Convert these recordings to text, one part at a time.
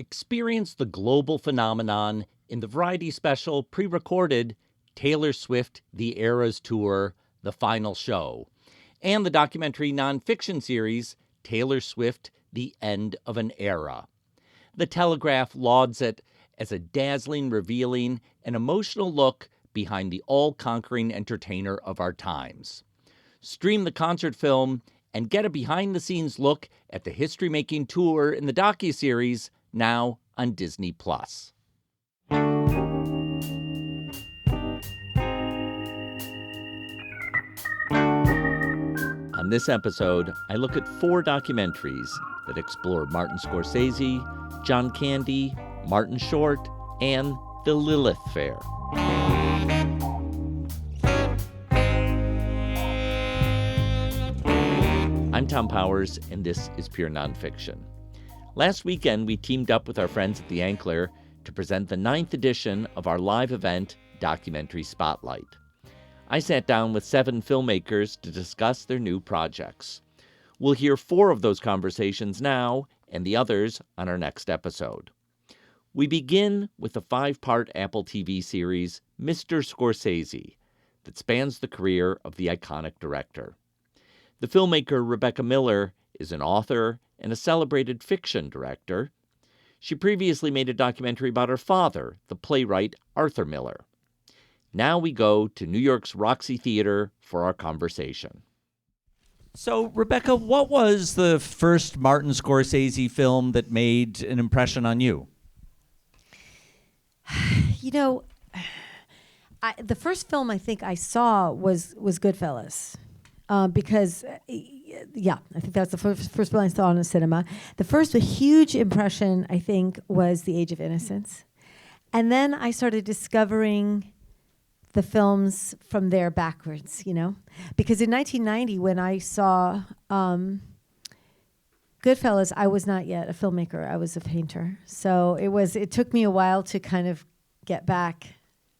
Experience the global phenomenon in the variety special pre-recorded Taylor Swift The Eras Tour, The Final Show, and the documentary nonfiction series Taylor Swift, The End of an Era. The Telegraph lauds it as a dazzling, revealing, and emotional look behind the all-conquering entertainer of our times. Stream the concert film and get a behind-the-scenes look at the history-making tour in the docuseries now on Disney+. On this episode, I look at 4 documentaries that explore Martin Scorsese, John Candy, Martin Short, and the Lilith Fair. I'm Thom Powers, and this is Pure Nonfiction. Last weekend, we teamed up with our friends at The Ankler to present the 9th edition of our live event, Documentary Spotlight. I sat down with 7 filmmakers to discuss their new projects. We'll hear 4 of those conversations now, and the others on our next episode. We begin with the 5-part Apple TV series, Mr. Scorsese, that spans the career of the iconic director. The filmmaker Rebecca Miller is an author and a celebrated fiction director. She previously made a documentary about her father, the playwright Arthur Miller. Now we go to New York's Roxy Theater for our conversation. So, Rebecca, what was the first Martin Scorsese film that made an impression on you? You know, the first film I think I saw was Goodfellas. Because, I think that's the first film I saw in a cinema. The first huge impression, I think, was The Age of Innocence. And then I started discovering the films from there backwards, Because in 1990, when I saw Goodfellas, I was not yet a filmmaker. I was a painter. So it took me a while to kind of get back,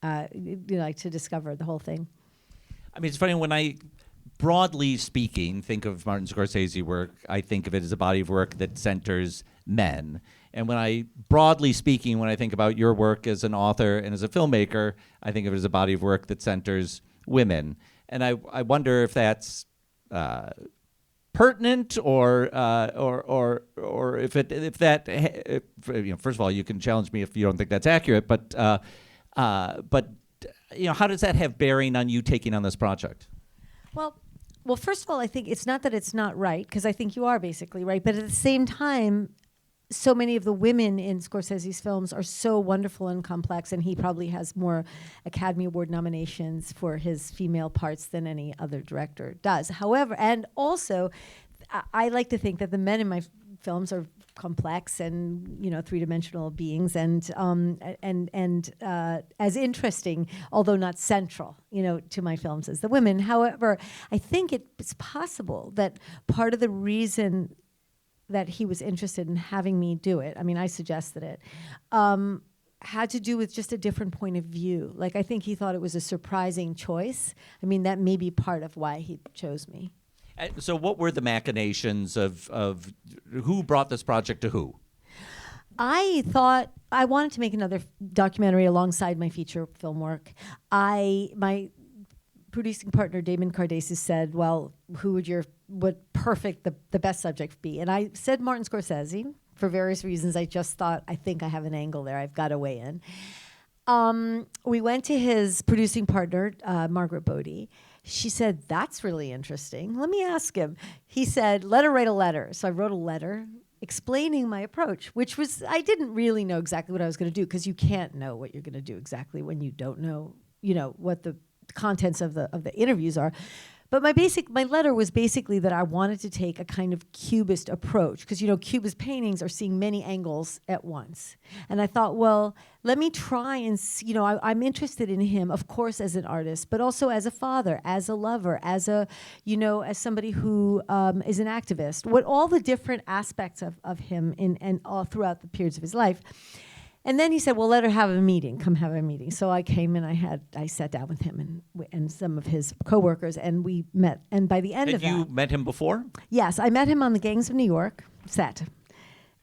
to discover the whole thing. I mean, it's funny, when I, broadly speaking, think of Martin Scorsese work, I think of it as a body of work that centers men. And when I think about your work as an author and as a filmmaker, I think of it as a body of work that centers women. And I wonder if that's pertinent or if first of all, you can challenge me if you don't think that's accurate, but how does that have bearing on you taking on this project? Well, first of all, I think it's not that it's not right, because I think you are basically right. But at the same time, so many of the women in Scorsese's films are so wonderful and complex, and he probably has more Academy Award nominations for his female parts than any other director does. However, and also, I like to think that the men in my films are complex and three-dimensional beings and as interesting, although not central, to my films as the women. However, I think it's possible that part of the reason that he was interested in having me do it, I mean, I suggested it, had to do with just a different point of view. Like, I think he thought it was a surprising choice. I mean, that may be part of why he chose me. So what were the machinations of who brought this project to who? I thought I wanted to make another documentary alongside my feature film work. My producing partner, Damon Cardesis, said, well, what perfect, the best subject be? And I said Martin Scorsese for various reasons. I just thought, I think I have an angle there. I've got to weigh in. We went to his producing partner, Margaret Bodie. She said, that's really interesting. Let me ask him. He said, let her write a letter. So I wrote a letter explaining my approach, which was, I didn't really know exactly what I was going to do, because you can't know what you're going to do exactly when you don't know, what the contents of the interviews are. But my letter was basically that I wanted to take a kind of Cubist approach, because Cubist paintings are seeing many angles at once. And I thought, well, let me try and I'm interested in him, of course, as an artist, but also as a father, as a lover, as as somebody who is an activist. What all the different aspects of him and all throughout the periods of his life. And then he said, well, let her have a meeting. Come have a meeting. So I came and I sat down with him and some of his coworkers, and we met. And by the end of that... Had you met him before? Yes, I met him on the Gangs of New York set.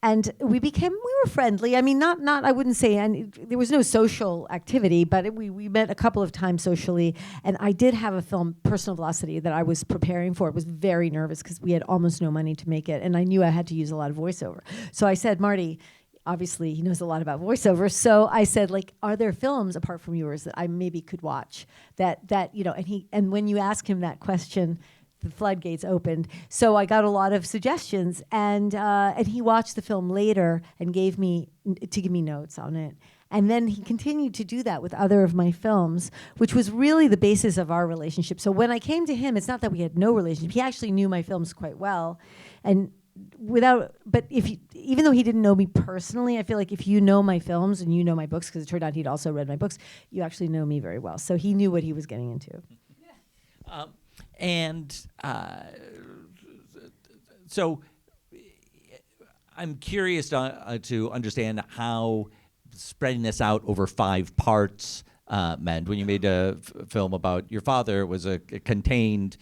And we were friendly. I mean, not I wouldn't say, and there was no social activity, but we met a couple of times socially. And I did have a film, Personal Velocity, that I was preparing for. I was very nervous because we had almost no money to make it. And I knew I had to use a lot of voiceover. So I said, Marty, obviously he knows a lot about voiceover. So I said, like, are there films apart from yours that I maybe could watch that, and when you ask him that question, the floodgates opened. So I got a lot of suggestions, and he watched the film later and gave me notes on it. And then he continued to do that with other of my films, which was really the basis of our relationship. So when I came to him, it's not that we had no relationship. He actually knew my films quite well, even though he didn't know me personally, I feel like if you know my films and you know my books, because it turned out he'd also read my books, you actually know me very well. So he knew what he was getting into. So I'm curious to understand how spreading this out over 5 parts meant. When you made a film about your father, it was a contained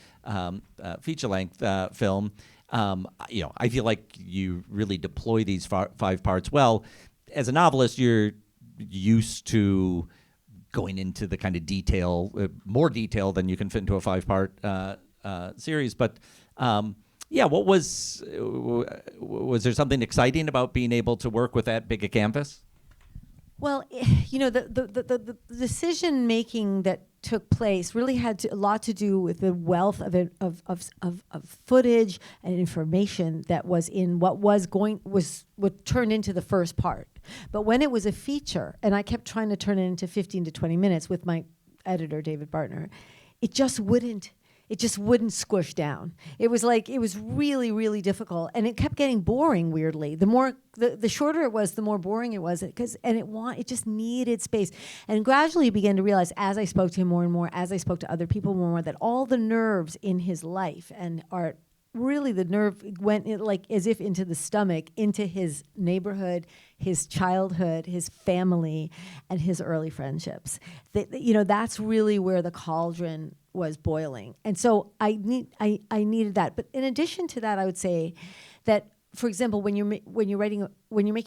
feature-length film. I feel like you really deploy these 5 parts well. As a novelist, you're used to going into the kind of detail, more detail than you can fit into a 5-part series. But what was there something exciting about being able to work with that big a canvas? Well, the decision making that took place really had a lot to do with the wealth of footage and information that was in what turned into the first part. But when it was a feature, and I kept trying to turn it into 15 to 20 minutes with my editor David Bartner, it just wouldn't squish down. It was really, really difficult, and it kept getting boring. Weirdly, the shorter it was, the more boring it was, it just needed space. And gradually, began to realize, as I spoke to him more and more, as I spoke to other people more and more, that all the nerves in his life and art, really the nerve went as if into the stomach, into his neighborhood, his childhood, his family, and his early friendships. That's really where the cauldron was boiling. And so I needed that. But in addition to that, I would say that, for example, when you're making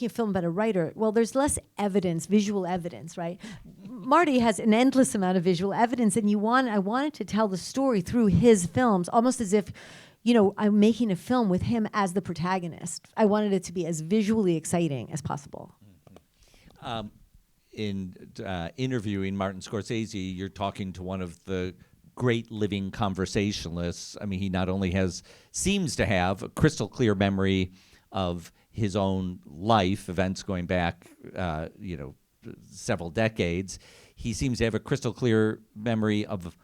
a film about a writer, well, there's less evidence, visual evidence, right? Marty has an endless amount of visual evidence, and I wanted to tell the story through his films, almost as if, I'm making a film with him as the protagonist. I wanted it to be as visually exciting as possible. In interviewing Martin Scorsese, you're talking to one of the great living conversationalists. I mean, he not only seems to have a crystal clear memory of his own life, events going back, several decades. He seems to have a crystal clear memory of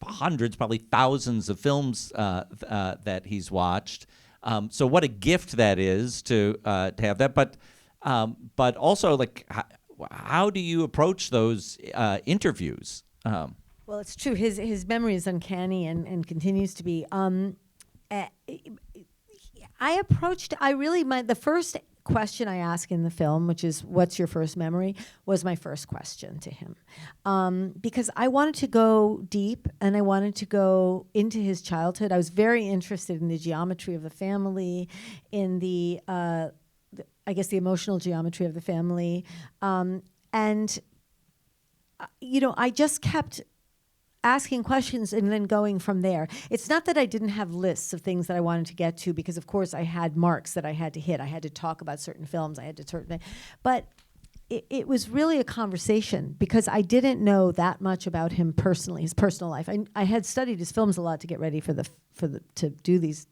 hundreds, probably thousands of films that he's watched. So what a gift that is to have that. But also, how do you approach those interviews? Well, it's true. His memory is uncanny and continues to be. The first question I ask in the film, which is, what's your first memory, was my first question to him. Because I wanted to go deep, and I wanted to go into his childhood. I was very interested in the geometry of the family, in the emotional geometry of the family. I just kept asking questions and then going from there. It's not that I didn't have lists of things that I wanted to get to, because of course I had marks that I had to hit. I had to talk about certain films. But it was really a conversation, because I didn't know that much about him personally, his personal life. I had studied his films a lot to get ready to do these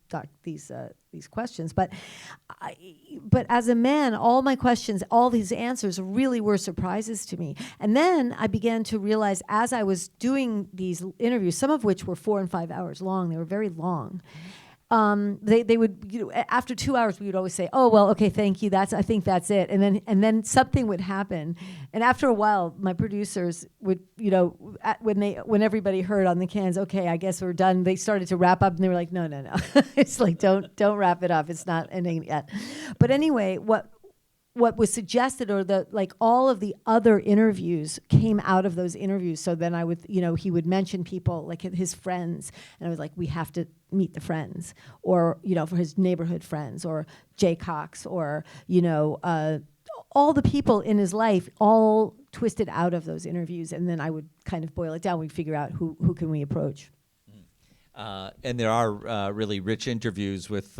questions. But as a man, all my questions, all these answers really were surprises to me. And then I began to realize, as I was doing these interviews, some of which were 4 and 5 hours long, they were very long. They would, after 2 hours, we would always say, "Oh, well, okay, thank you. I think that's it." And then something would happen, and after a while, my producers would, when everybody heard on the cans, "Okay, I guess we're done," they started to wrap up, and they were like, "No." It's like, don't wrap it up. It's not ending yet. But anyway, what was suggested, or the like all of the other interviews came out of those interviews. So then I would, he would mention people like his friends, and I was like, we have to meet the friends, or for his neighborhood friends, or Jay Cox, or all the people in his life, all twisted out of those interviews. And then I would kind of boil it down. We'd figure out who can we approach. And there are really rich interviews with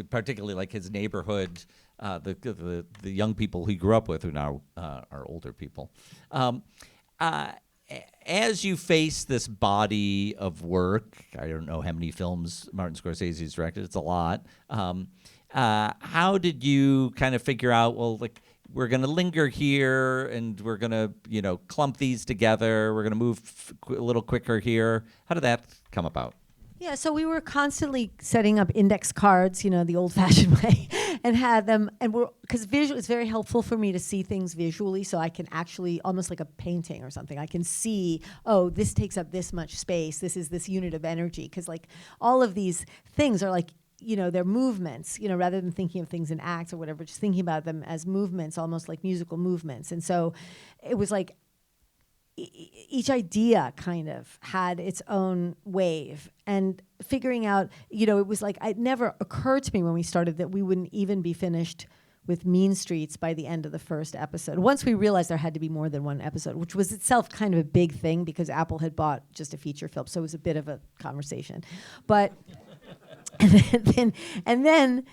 particularly like his neighborhood, the young people he grew up with, who now are older people. As you face this body of work, I don't know how many films Martin Scorsese's directed. It's a lot. How did you kind of figure out, well, like, we're going to linger here, and we're going to, clump these together. We're going to move a little quicker here. How did that come about? Yeah, so we were constantly setting up index cards, the old-fashioned way, and had them, and because visual is very helpful for me to see things visually, so I can actually, almost like a painting or something, I can see, oh, this takes up this much space, this is this unit of energy, because like all of these things are like, they're movements, rather than thinking of things in acts or whatever, just thinking about them as movements, almost like musical movements. And so it was like each idea kind of had its own wave, and figuring out, it was like, it never occurred to me when we started that we wouldn't even be finished with Mean Streets by the end of the first episode. Once we realized there had to be more than one episode, which was itself kind of a big thing because Apple had bought just a feature film, so it was a bit of a conversation. But and then,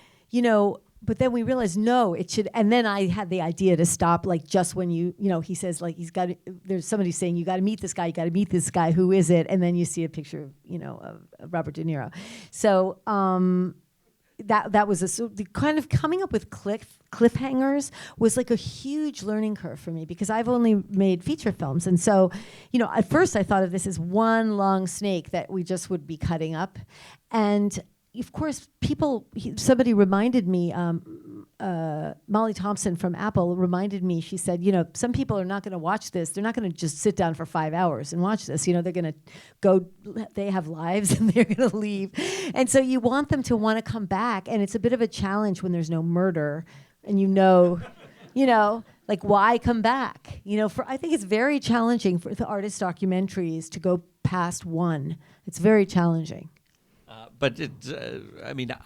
but then we realized, no, it should, and then I had the idea to stop, like, just when he says, like, there's somebody saying, you got to meet this guy, who is it? And then you see a picture, of Robert De Niro. So that was the kind of coming up with cliffhangers was like a huge learning curve for me, because I've only made feature films. And so, at first I thought of this as one long snake that we just would be cutting up. And of course, somebody reminded me, Molly Thompson from Apple reminded me, she said, some people are not going to watch this. They're not going to just sit down for 5 hours and watch this. They're going to go, they have lives and they're going to leave. And so you want them to want to come back. And it's a bit of a challenge when there's no murder and like, why come back? I think it's very challenging for the artist documentaries to go past one. It's very challenging. But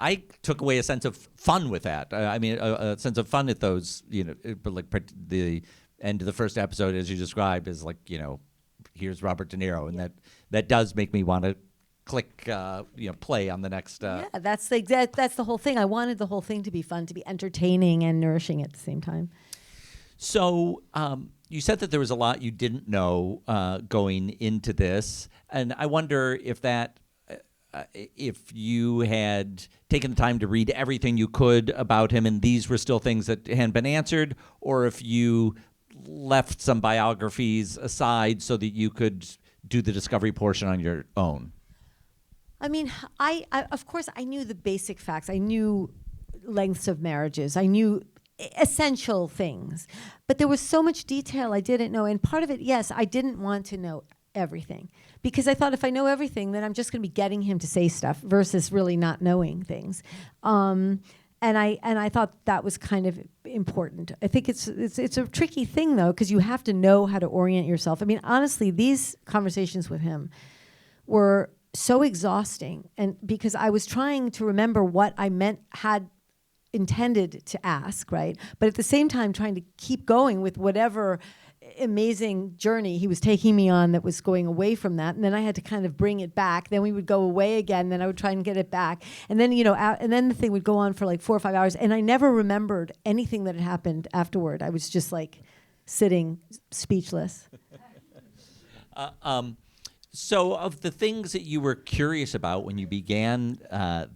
I took away a sense of fun with that. A sense of fun at those, the end of the first episode, as you described, is like, here's Robert De Niro, and that does make me want to click, play on the next. Yeah, that's the whole thing. I wanted the whole thing to be fun, to be entertaining and nourishing at the same time. So you said that there was a lot you didn't know going into this, and I wonder if that. If you had taken the time to read everything you could about him and these were still things that hadn't been answered, or if you left some biographies aside so that you could do the discovery portion on your own. I of course, I knew the basic facts. I knew lengths of marriages. I knew essential things. But there was so much detail I didn't know. And part of it, yes, I didn't want to know everything, because I thought if I know everything, then I'm just going to be getting him to say stuff versus really not knowing things. And I thought that was kind of important. I think it's a tricky thing though, because you have to know how to orient yourself. Honestly, these conversations with him were so exhausting, and because I was trying to remember what I had intended to ask, right? But at the same time, trying to keep going with whatever amazing journey he was taking me on that was going away from that, and then I had to kind of bring it back. Then we would go away again, then I would try and get it back, and then and then the thing would go on for like 4 or 5 hours, and I never remembered anything that had happened afterward. I was just like sitting speechless. So of the things that you were curious about when you began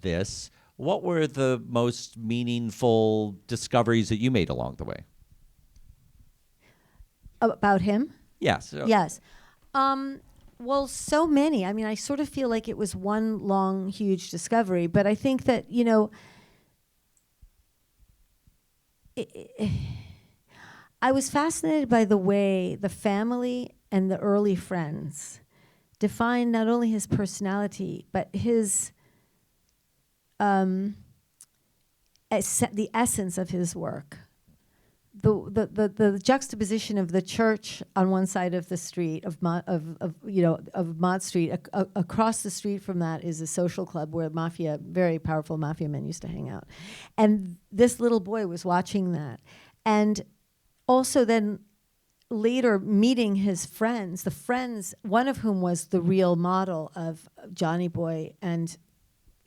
this, what were the most meaningful discoveries that you made along the way? About him? Yes. Yes. Well, so many. I sort of feel like it was one long, huge discovery, but I think that, I was fascinated by the way the family and the early friends defined not only his personality, but his, the essence of his work. the juxtaposition of the church on one side of the street of Mott Street. Across the street from that is a social club where very powerful mafia men used to hang out, and this little boy was watching that, and also then later meeting his friends, one of whom was the real model of Johnny Boy, and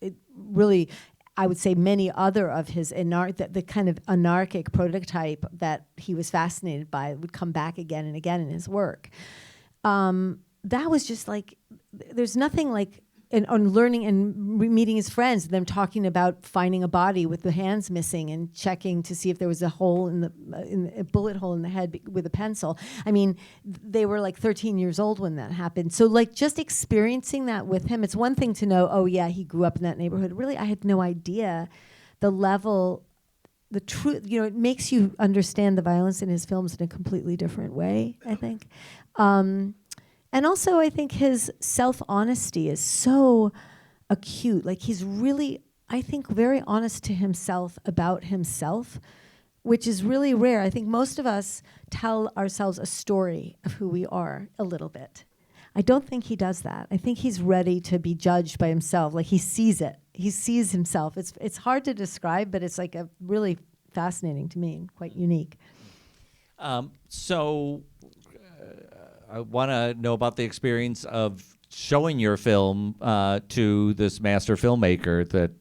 it really, I would say many other of his the kind of anarchic prototype that he was fascinated by would come back again and again in his work. That was just like, there's nothing like on learning and meeting his friends, them talking about finding a body with the hands missing and checking to see if there was a hole a bullet hole in the head with a pencil. I mean, they were like 13 years old when that happened. So like just experiencing that with him, it's one thing to know, oh yeah, he grew up in that neighborhood. Really, I had no idea the level, the truth, it makes you understand the violence in his films in a completely different way, I think. And also, I think his self-honesty is so acute. Like, he's really, I think, very honest to himself about himself, which is really rare. I think most of us tell ourselves a story of who we are a little bit. I don't think he does that. I think he's ready to be judged by himself. Like, he sees it. He sees himself. It's hard to describe, but it's like a really fascinating to me and quite unique. I want to know about the experience of showing your film to this master filmmaker that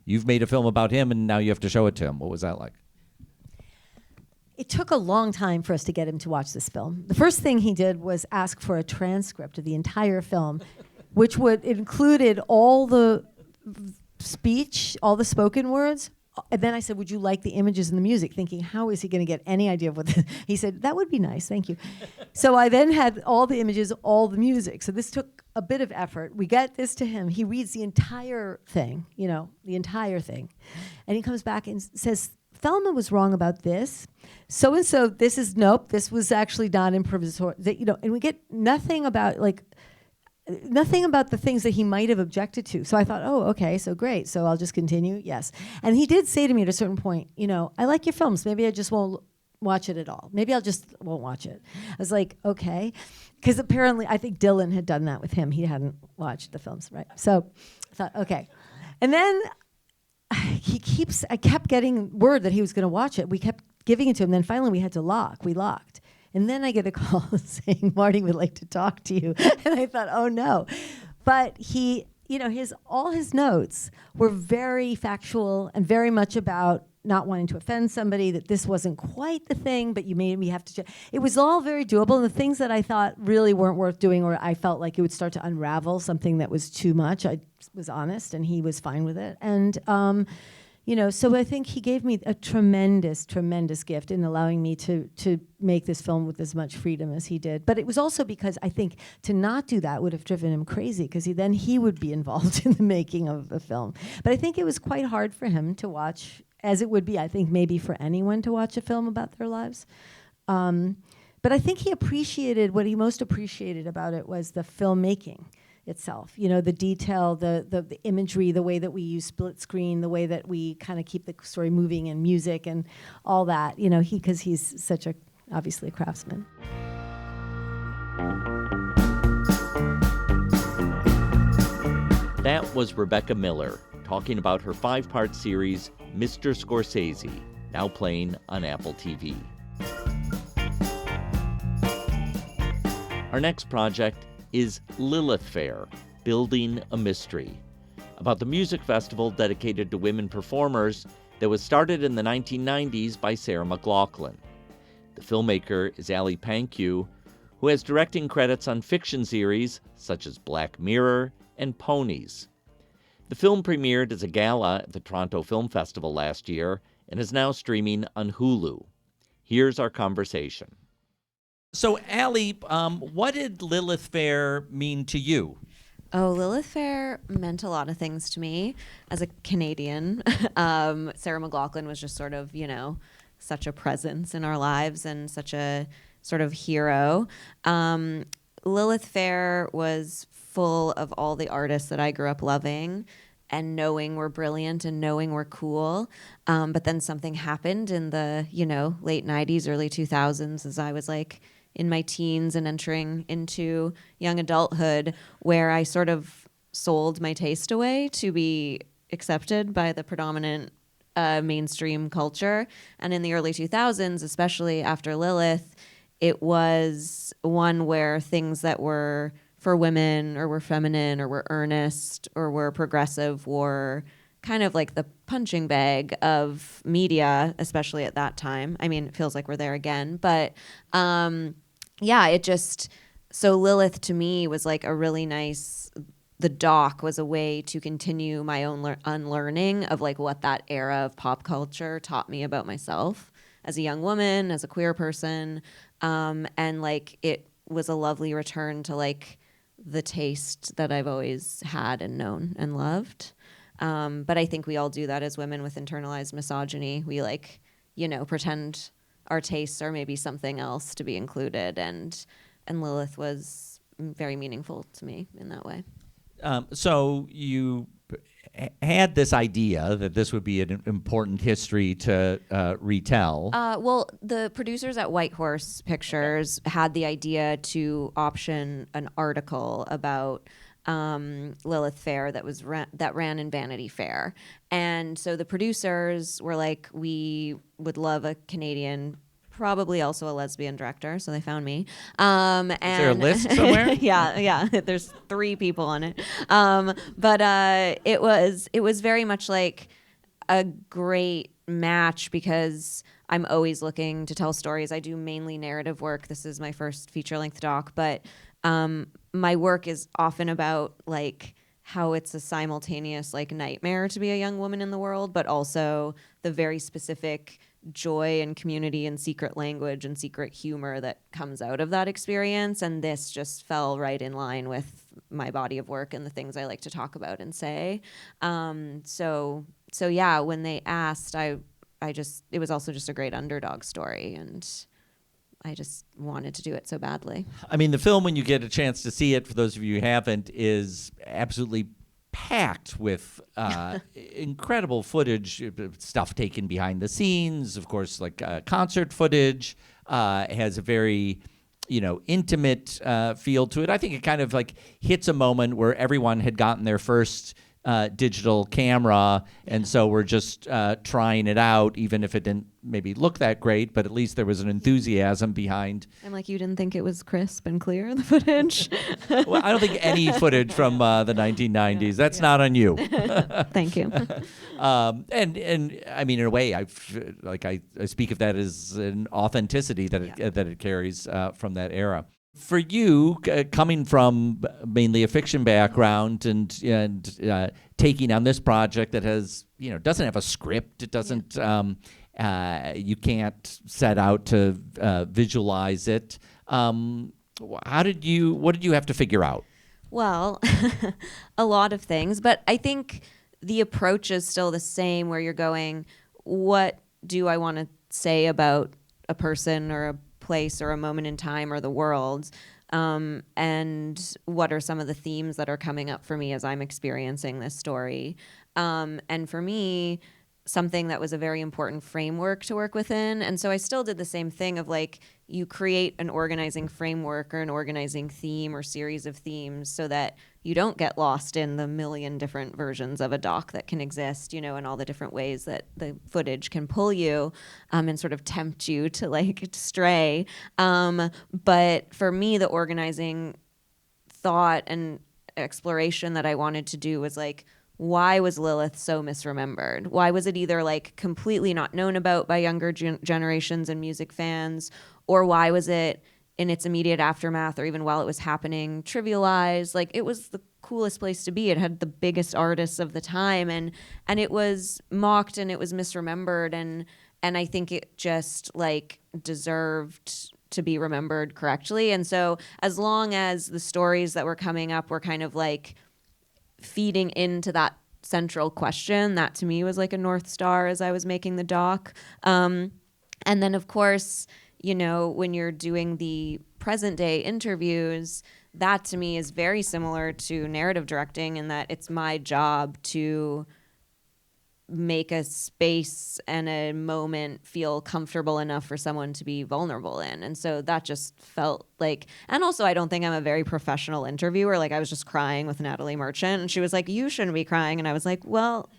you've made a film about him and now you have to show it to him. What was that like? It took a long time for us to get him to watch this film. The first thing he did was ask for a transcript of the entire film, which included all the speech, all the spoken words. And then I said, would you like the images and the music? Thinking, how is he going to get any idea of what this? He said, that would be nice, thank you. So I then had all the images, all the music. So this took a bit of effort. We get this to him. He reads the entire thing, the entire thing. And he comes back and says, Thelma was wrong about this. So-and-so, this was actually not improvisatory. And we get nothing about the things that he might have objected to. So I thought, oh, okay, so great. So I'll just continue. Yes. And he did say to me at a certain point, I like your films. Maybe I just won't watch it at all. Maybe I'll just won't watch it. I was like, okay. Because apparently I think Dylan had done that with him. He hadn't watched the films, right? So I thought, okay. And then I kept getting word that he was going to watch it. We kept giving it to him. Then finally we locked. And then I get a call saying, Marty would like to talk to you. And I thought, oh no. But he, all his notes were very factual and very much about not wanting to offend somebody, that this wasn't quite the thing, but you made me have to. It was all very doable. And the things that I thought really weren't worth doing, or I felt like it would start to unravel something that was too much, I was honest, and he was fine with it. And, so I think he gave me a tremendous, tremendous gift in allowing me to make this film with as much freedom as he did. But it was also because I think to not do that would have driven him crazy, because then he would be involved in the making of the film. But I think it was quite hard for him to watch, as it would be, I think, maybe for anyone to watch a film about their lives. But I think he appreciated, what he most appreciated about it was the filmmaking itself, the detail, the imagery, the way that we use split screen, the way that we kind of keep the story moving, and music and all that, because he's such obviously a craftsman. That was Rebecca Miller talking about her 5-part series, Mr. Scorsese, now playing on Apple TV. Our next project is Lilith Fair, Building a Mystery, about the music festival dedicated to women performers that was started in the 1990s by Sarah McLachlan. The filmmaker is Ally Pankiw, who has directing credits on fiction series such as Black Mirror and Ponies. The film premiered as a gala at the Toronto Film Festival last year and is now streaming on Hulu. Here's our conversation. So, Ally, what did Lilith Fair mean to you? Oh, Lilith Fair meant a lot of things to me as a Canadian. Sarah McLachlan was just sort of, such a presence in our lives and such a sort of hero. Lilith Fair was full of all the artists that I grew up loving. and knowing we're brilliant and knowing we're cool. But then something happened in the, late 90s, early 2000s, as I was like in my teens and entering into young adulthood, where I sort of sold my taste away to be accepted by the predominant mainstream culture. And in the early 2000s, especially after Lilith, it was one where things that were for women or were feminine or were earnest or were progressive were kind of like the punching bag of media, especially at that time. I mean, it feels like we're there again. But so Lilith to me was like a really nice, the doc was a way to continue my own unlearning of like what that era of pop culture taught me about myself as a young woman, as a queer person. And like it was a lovely return to like the taste that I've always had and known and loved. But I think we all do that as women with internalized misogyny. We like, pretend our tastes are maybe something else to be included. And Lilith was very meaningful to me in that way. So you had this idea that this would be an important history to retell. Well, the producers at White Horse Pictures had the idea to option an article about Lilith Fair that ran in Vanity Fair. And so the producers were like, we would love a Canadian, probably also a lesbian director, so they found me. Is there a list somewhere? yeah. There's 3 people on it. But it was very much like a great match because I'm always looking to tell stories. I do mainly narrative work. This is my first feature-length doc, but my work is often about like how it's a simultaneous like nightmare to be a young woman in the world, but also the very specific joy and community and secret language and secret humor that comes out of that experience. And this just fell right in line with my body of work and the things I like to talk about and say. So yeah, when they asked, it was also just a great underdog story, and I just wanted to do it so badly. I mean, the film, when you get a chance to see it, for those of you who haven't, is absolutely packed with incredible footage, stuff taken behind the scenes, of course, like concert footage. It has a very, intimate feel to it. I think it kind of like hits a moment where everyone had gotten their first digital camera, and so we're just trying it out, even if it didn't maybe look that great, but at least there was an enthusiasm behind. I'm like, you didn't think it was crisp and clear, the footage? Well, I don't think any footage from the 1990s. That's not on you. Thank you. And I mean, in a way, I speak of that as an authenticity that it carries from that era. For you, coming from mainly a fiction background and taking on this project that has, doesn't have a script, it doesn't, you can't set out to visualize it. What did you have to figure out? Well, a lot of things, but I think the approach is still the same, where you're going, what do I want to say about a person or a place or a moment in time or the world, and what are some of the themes that are coming up for me as I'm experiencing this story. And for me, something that was a very important framework to work within. And so I still did the same thing of like, you create an organizing framework or an organizing theme or series of themes so that you don't get lost in the million different versions of a doc that can exist, and all the different ways that the footage can pull you and sort of tempt you to like stray. But for me, the organizing thought and exploration that I wanted to do was like, why was Lilith so misremembered? Why was it either like completely not known about by younger generations and music fans, or why was it in its immediate aftermath or even while it was happening trivialized? Like, it was the coolest place to be. It had the biggest artists of the time, and it was mocked and it was misremembered, and I think it just like deserved to be remembered correctly. And so as long as the stories that were coming up were kind of like feeding into that central question, that to me was like a North Star as I was making the doc. And then of course, when you're doing the present day interviews, that to me is very similar to narrative directing in that it's my job to make a space and a moment feel comfortable enough for someone to be vulnerable in. And so that just felt like, and also I don't think I'm a very professional interviewer. Like I was just crying with Natalie Merchant and she was like, you shouldn't be crying. And I was like, well,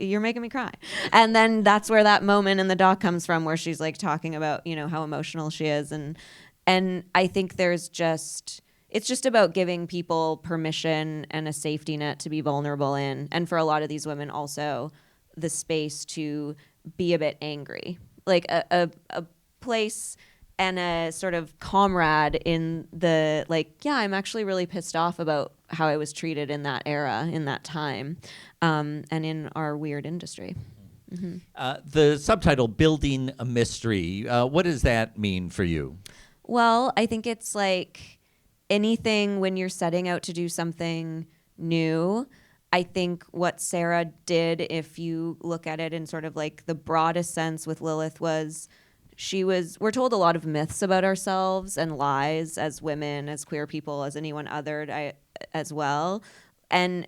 you're making me cry. And then that's where that moment in the doc comes from, where she's like talking about, you know, how emotional she is. And I think it's just about giving people permission and a safety net to be vulnerable in. And for a lot of these women also the space to be a bit angry, like a place and a sort of comrade in the, like, yeah, I'm actually really pissed off about how I was treated in that era, in that time, and in our weird industry. Mm-hmm. The subtitle, Building a Mystery, what does that mean for you? Well, I think it's like anything when you're setting out to do something new. I think what Sara did, if you look at it in sort of like the broadest sense with Lilith, was we're told a lot of myths about ourselves and lies as women, as queer people, as anyone othered as well. And,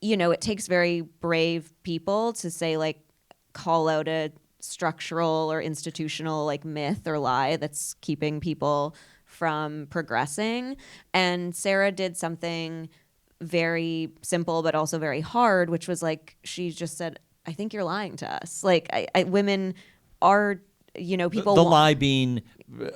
you know, it takes very brave people to say, like, call out a structural or institutional like myth or lie that's keeping people from progressing. And Sara did something very simple but also very hard, which was like, she just said, I think you're lying to us. Like women are, you know, people the lie being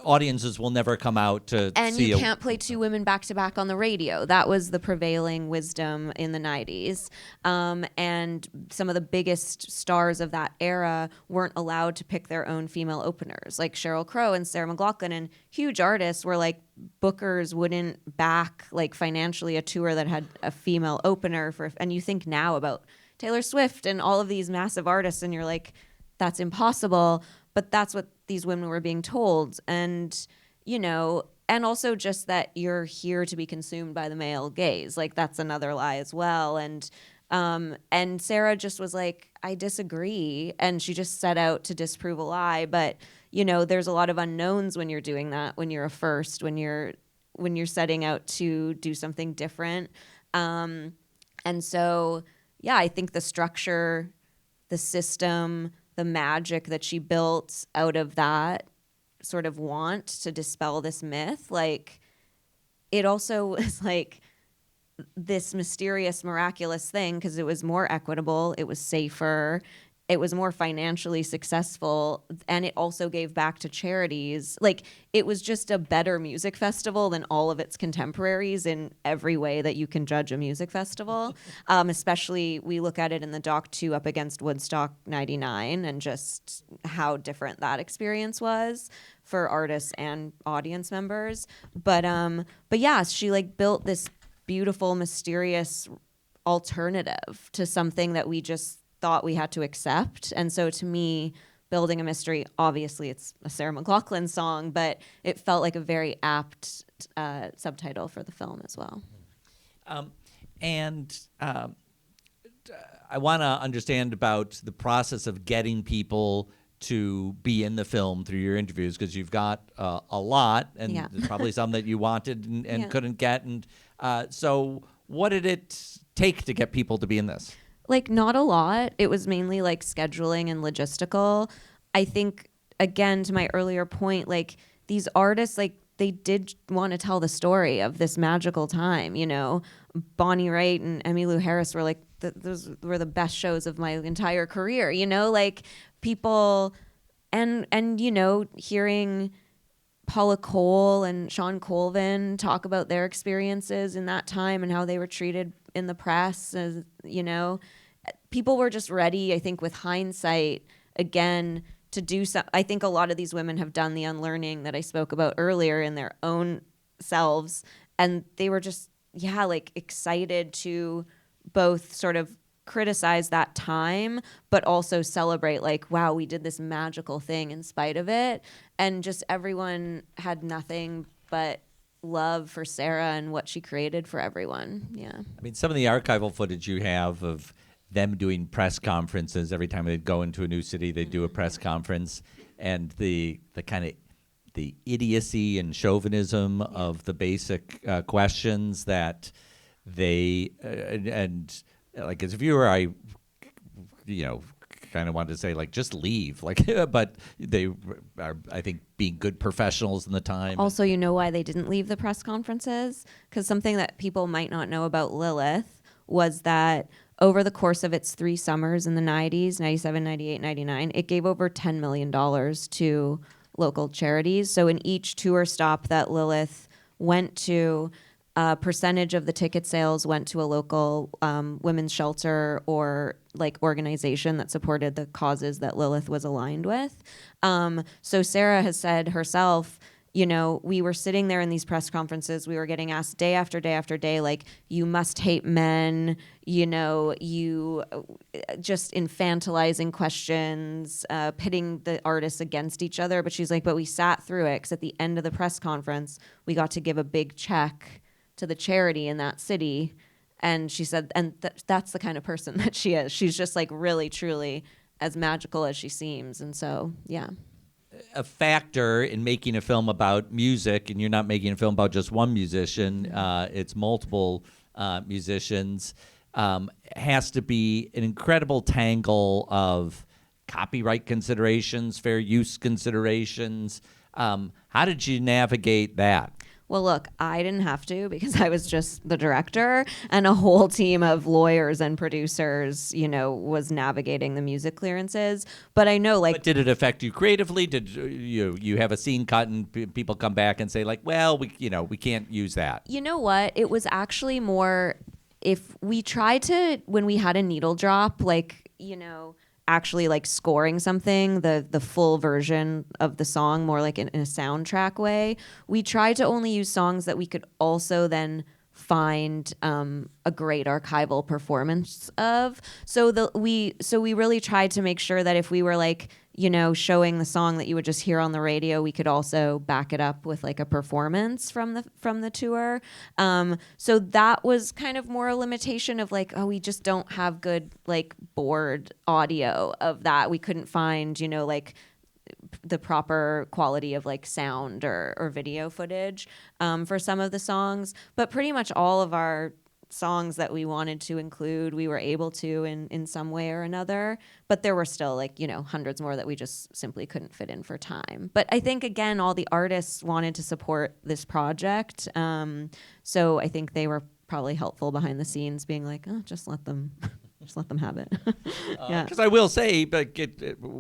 audiences will never come out to and see you can't play two women back to back on the radio. That was the prevailing wisdom in the 90s. And some of the biggest stars of that era weren't allowed to pick their own female openers, like Sheryl Crow and Sarah McLachlan, and huge artists were like, bookers wouldn't back like financially a tour that had a female opener and you think now about Taylor Swift and all of these massive artists and you're like, that's impossible. But that's what these women were being told. And, you know, and also just that you're here to be consumed by the male gaze. Like, that's another lie as well. And Sara just was like, I disagree. And she just set out to disprove a lie. But, you know, there's a lot of unknowns when you're doing that, when you're a first, when you're setting out to do something different. And so, yeah, I think the structure, the system, the magic that she built out of that sort of want to dispel this myth, like, it also was like this mysterious, miraculous thing because it was more equitable, it was safer, it was more financially successful, and it also gave back to charities. Like, it was just a better music festival than all of its contemporaries in every way that you can judge a music festival. Especially, we look at it in the doc too, up against Woodstock '99, and just how different that experience was for artists and audience members. But yeah, she like built this beautiful, mysterious alternative to something that we just thought we had to accept. And so to me, Building a Mystery, obviously it's a Sarah McLachlan song, but it felt like a very apt subtitle for the film as well. I want to understand about the process of getting people to be in the film through your interviews, because you've got a lot, and there's probably some that you wanted and couldn't get. And so what did it take to get people to be in this? Like, not a lot. It was mainly like scheduling and logistical. I think, again, to my earlier point, like, these artists, like, they did want to tell the story of this magical time, you know. Bonnie Raitt and Emmylou Harris were like, those were the best shows of my entire career, you know, like, people, and you know, hearing Paula Cole and Sean Colvin talk about their experiences in that time and how they were treated in the press, as, you know, people were just ready, I think, with hindsight, again, to do so. I think a lot of these women have done the unlearning that I spoke about earlier in their own selves, and they were just, like, excited to both sort of criticize that time, but also celebrate, like, wow, we did this magical thing in spite of it. And just everyone had nothing but love for Sara and what she created for everyone. Yeah. I mean, some of the archival footage you have of them doing press conferences, every time they'd go into a new city, they'd do a press conference, and the kind of the idiocy and chauvinism of the basic questions that they and like as a viewer, I kind of wanted to say like just leave, like, but they are, I think, being good professionals in the time. Also, you know why they didn't leave the press conferences? Because something that people might not know about Lilith was that over the course of its 3 summers in the 90s, 97, 98, 99, it gave over $10 million to local charities. So in each tour stop that Lilith went to, a percentage of the ticket sales went to a local women's shelter or like organization that supported the causes that Lilith was aligned with. So Sara has said herself, we were sitting there in these press conferences, we were getting asked day after day after day, like, you must hate men, you just infantilizing questions, pitting the artists against each other. But she's like, but we sat through it because at the end of the press conference, we got to give a big check to the charity in that city. And she said, and that's the kind of person that she is. She's just like really, truly as magical as she seems. And so, yeah. A factor in making a film about music, and you're not making a film about just one musician, it's multiple musicians, has to be an incredible tangle of copyright considerations, fair use considerations. How did you navigate that? Well, look, I didn't have to because I was just the director, and a whole team of lawyers and producers, was navigating the music clearances. But I know, like, but did it affect you creatively? Did you have a scene cut and people come back and say, like, well, we can't use that? You know what? It was actually more if we tried to, when we had a needle drop, like, actually like scoring something, the full version of the song, more like in a soundtrack way, we tried to only use songs that we could also then find a great archival performance of. So we really tried to make sure that if we were like, showing the song that you would just hear on the radio, we could also back it up with like a performance from the tour. So that was kind of more a limitation of like, oh, we just don't have good like board audio of that. We couldn't find, like the proper quality of like sound or video footage for some of the songs. But pretty much all of our songs that we wanted to include, we were able to in some way or another. But there were still like, hundreds more that we just simply couldn't fit in for time. But I think, again, all the artists wanted to support this project. So I think they were probably helpful behind the scenes, being like, oh, just let them have it. Yeah. Because I will say, but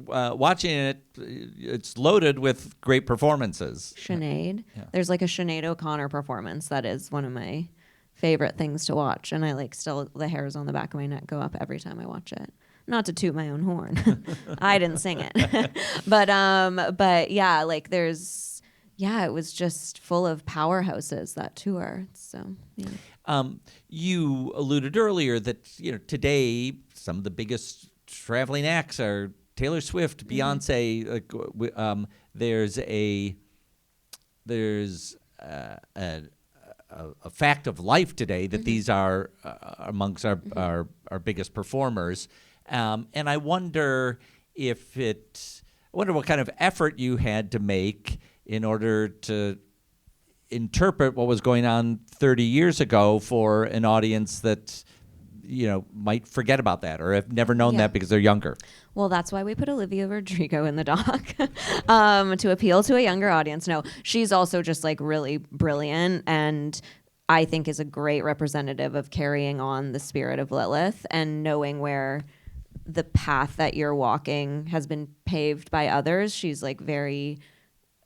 watching it, it's loaded with great performances. Sinead. Yeah. There's like a Sinead O'Connor performance that is one of my favorite things to watch, and I like still the hairs on the back of my neck go up every time I watch it. Not to toot my own horn. I didn't sing it. but yeah, like it was just full of powerhouses, that tour. So yeah. You alluded earlier that today some of the biggest traveling acts are Taylor Swift, Beyonce. There's a fact of life today that these are amongst our biggest performers, and I wonder what kind of effort you had to make in order to interpret what was going on 30 years ago for an audience that might forget about that or have never known that because they're younger. Well, that's why we put Olivia Rodrigo in the doc, to appeal to a younger audience. No, she's also just like really brilliant, and I think is a great representative of carrying on the spirit of Lilith and knowing where the path that you're walking has been paved by others. She's like very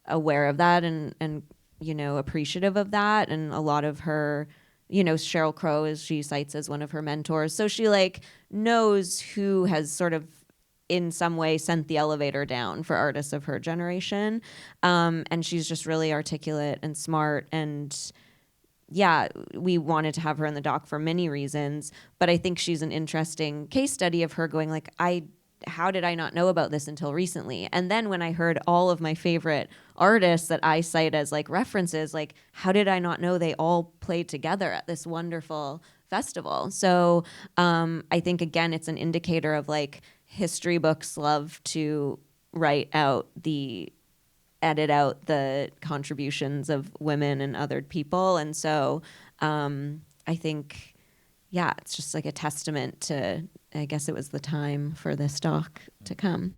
aware of that and appreciative of that. And a lot of her, Sheryl Crow she cites as one of her mentors. So she like knows who has sort of in some way sent the elevator down for artists of her generation. And she's just really articulate and smart. And yeah, we wanted to have her in the doc for many reasons, but I think she's an interesting case study of her going like, how did I not know about this until recently? And then when I heard all of my favorite artists that I cite as like references, like how did I not know they all played together at this wonderful festival? So I think, again, it's an indicator of like history books love to write out the edit out the contributions of women and other people. And so I think, yeah, it's just like a testament to, I guess it was the time for this doc to come.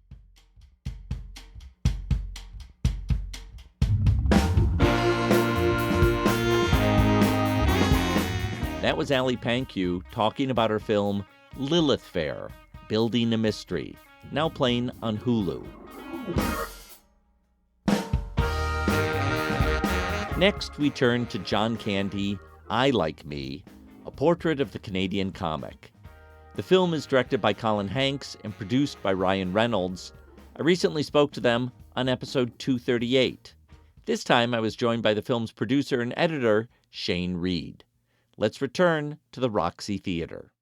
That was Ally Pankiw talking about her film Lilith Fair, Building a Mystery, now playing on Hulu. Next, we turn to John Candy, I Like Me, a portrait of the Canadian comic. The film is directed by Colin Hanks and produced by Ryan Reynolds. I recently spoke to them on episode 238. This time, I was joined by the film's producer and editor, Shane Reid. Let's return to the Roxy Theater.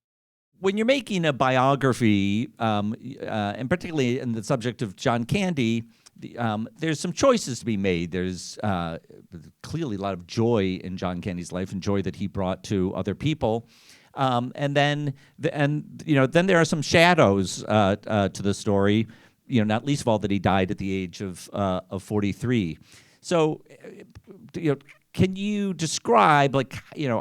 When you're making a biography, and particularly in the subject of John Candy, there's some choices to be made. There's clearly a lot of joy in John Candy's life and joy that he brought to other people. And then there are some shadows to the story, not least of all that he died at the age of 43. So, can you describe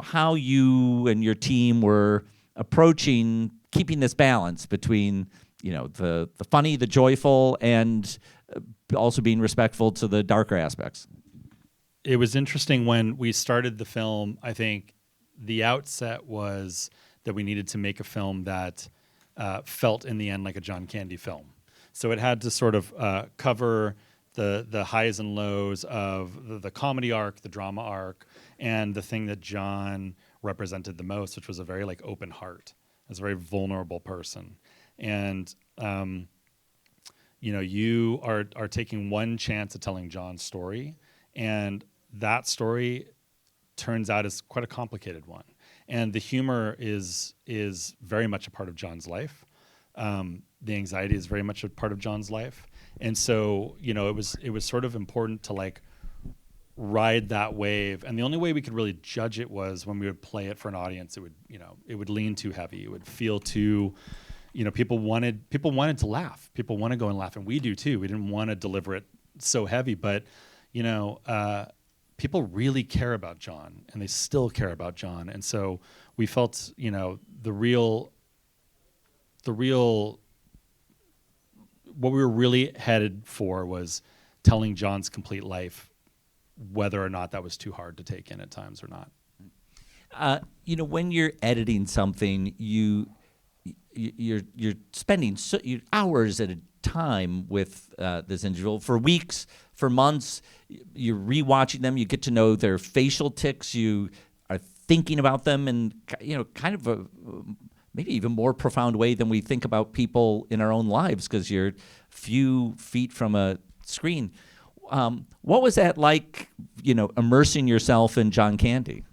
how you and your team were approaching keeping this balance between the funny, the joyful, and also being respectful to the darker aspects? It was interesting when we started the film. I think the outset was that we needed to make a film that felt in the end like a John Candy film. So it had to sort of cover the highs and lows of the comedy arc, the drama arc, and the thing that John represented the most, which was a very open heart, as a very vulnerable person. And you are taking one chance at telling John's story, and that story turns out as quite a complicated one. And the humor is very much a part of John's life. The anxiety is very much a part of John's life. And so, it was sort of important to ride that wave. And the only way we could really judge it was when we would play it for an audience. It would lean too heavy. It would feel too, people wanted to laugh. People want to go and laugh, and we do too. We didn't want to deliver it so heavy, but people really care about John, and they still care about John. And so we felt, the real what we were really headed for was telling John's complete life, whether or not that was too hard to take in at times or not. When you're editing something, you're spending hours at a time with this individual for weeks, for months. You're rewatching them. You get to know their facial tics. You are thinking about them in kind of a maybe even more profound way than we think about people in our own lives, because you're a few feet from a screen. What was that like, immersing yourself in John Candy?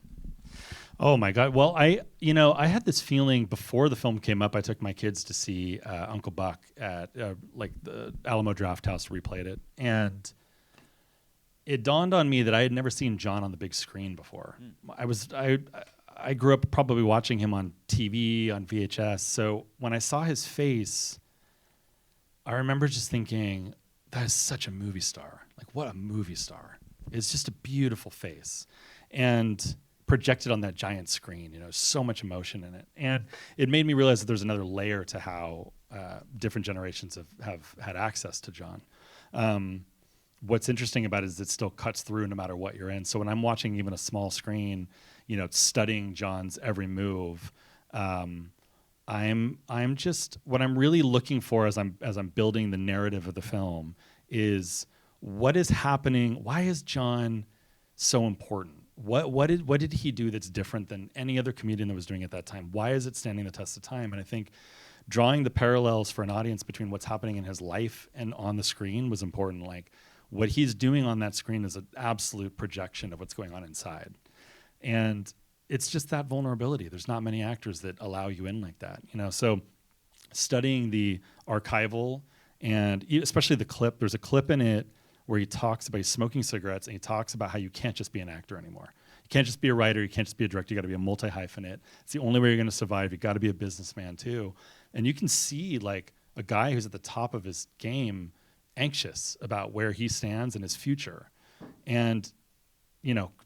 Oh my God. Well, I had this feeling before the film came up. I took my kids to see Uncle Buck at the Alamo Drafthouse, replayed it. And it dawned on me that I had never seen John on the big screen before. I grew up probably watching him on TV, on VHS. So when I saw his face, I remember just thinking, that is such a movie star. What a movie star. It's just a beautiful face. And projected on that giant screen, so much emotion in it. And it made me realize that there's another layer to how different generations have had access to John. What's interesting about it is it still cuts through no matter what you're in. So when I'm watching even a small screen, studying John's every move, I'm just, what I'm really looking for as I'm building the narrative of the film is what is happening. Why is John so important? What did he do that's different than any other comedian that was doing at that time? Why is it standing the test of time? And I think drawing the parallels for an audience between what's happening in his life and on the screen was important. What he's doing on that screen is an absolute projection of what's going on inside. And it's just that vulnerability. There's not many actors that allow you in like that, So studying the archival and especially the clip, there's a clip in it where he talks about smoking cigarettes, and he talks about how you can't just be an actor anymore. You can't just be a writer. You can't just be a director. You got to be a multi-hyphenate. It's the only way you're going to survive. You got to be a businessman too. And you can see a guy who's at the top of his game anxious about where he stands and his future. And,